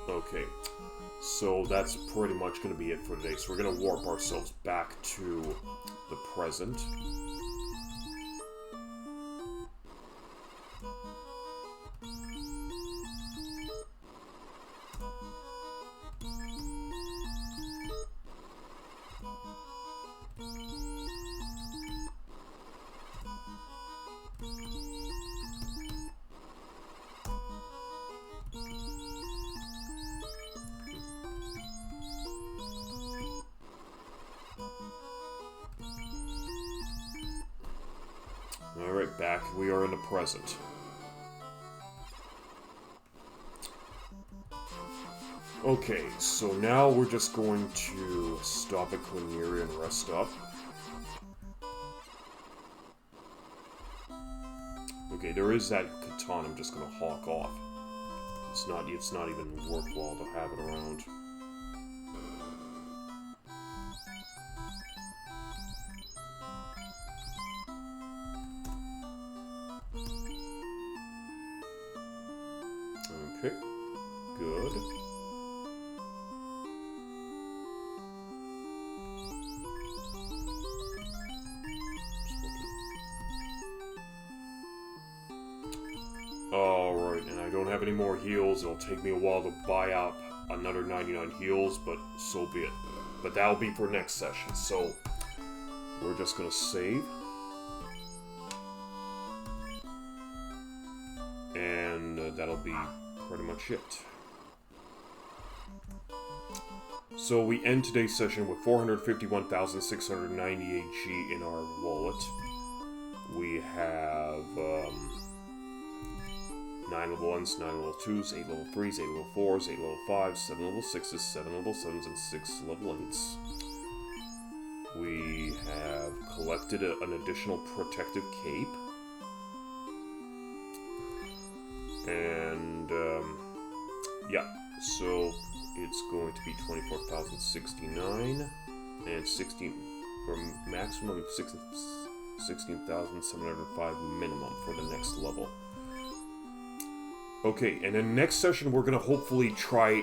Okay, so that's pretty much going to be it for today. So we're going to warp ourselves back to the present. Alright, back. We are in the present. Okay, so now we're just going to stop at Quiniria and rest up. Okay, there is that katana I'm just gonna hawk off. It's not even worthwhile to have it around. Okay, good. Alright, and I don't have any more heals. It'll take me a while to buy up another 99 heals, but so be it. But that'll be for next session, so we're just gonna save. And that'll be pretty much it. So we end today's session with 451,698 G in our wallet. We have 9 level 1s, 9 level 2s, 8 level 3s, 8 level 4s, 8 level 5s, 7 level 6s, 7 level 7s, and 6 level 8s. We have collected an additional protective cape. And, yeah, so it's going to be 24,069 and 16 for maximum of 16,705 minimum for the next level. Okay, and in the next session we're gonna hopefully try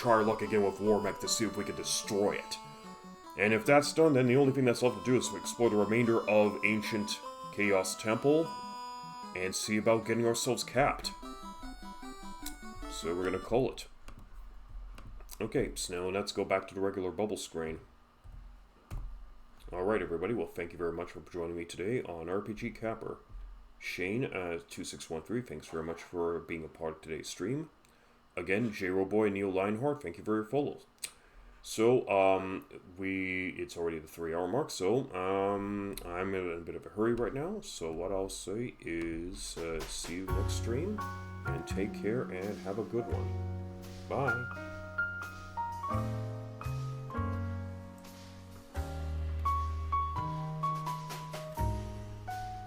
our luck again with Warmech to see if we can destroy it. And if that's done, then the only thing that's left to do is to explore the remainder of Ancient Chaos Temple and see about getting ourselves capped. So we're gonna call it. Okay, so now let's go back to the regular bubble screen. Alright everybody, well thank you very much for joining me today on RPG CAPR. Shane, 2613, thanks very much for being a part of today's stream. Again, J-Roboy and Neil Lionheart, thank you for your follows. So, it's already the 3-hour mark, so, I'm in a bit of a hurry right now, so what I'll say is, see you next stream, and take care, and have a good one. Bye.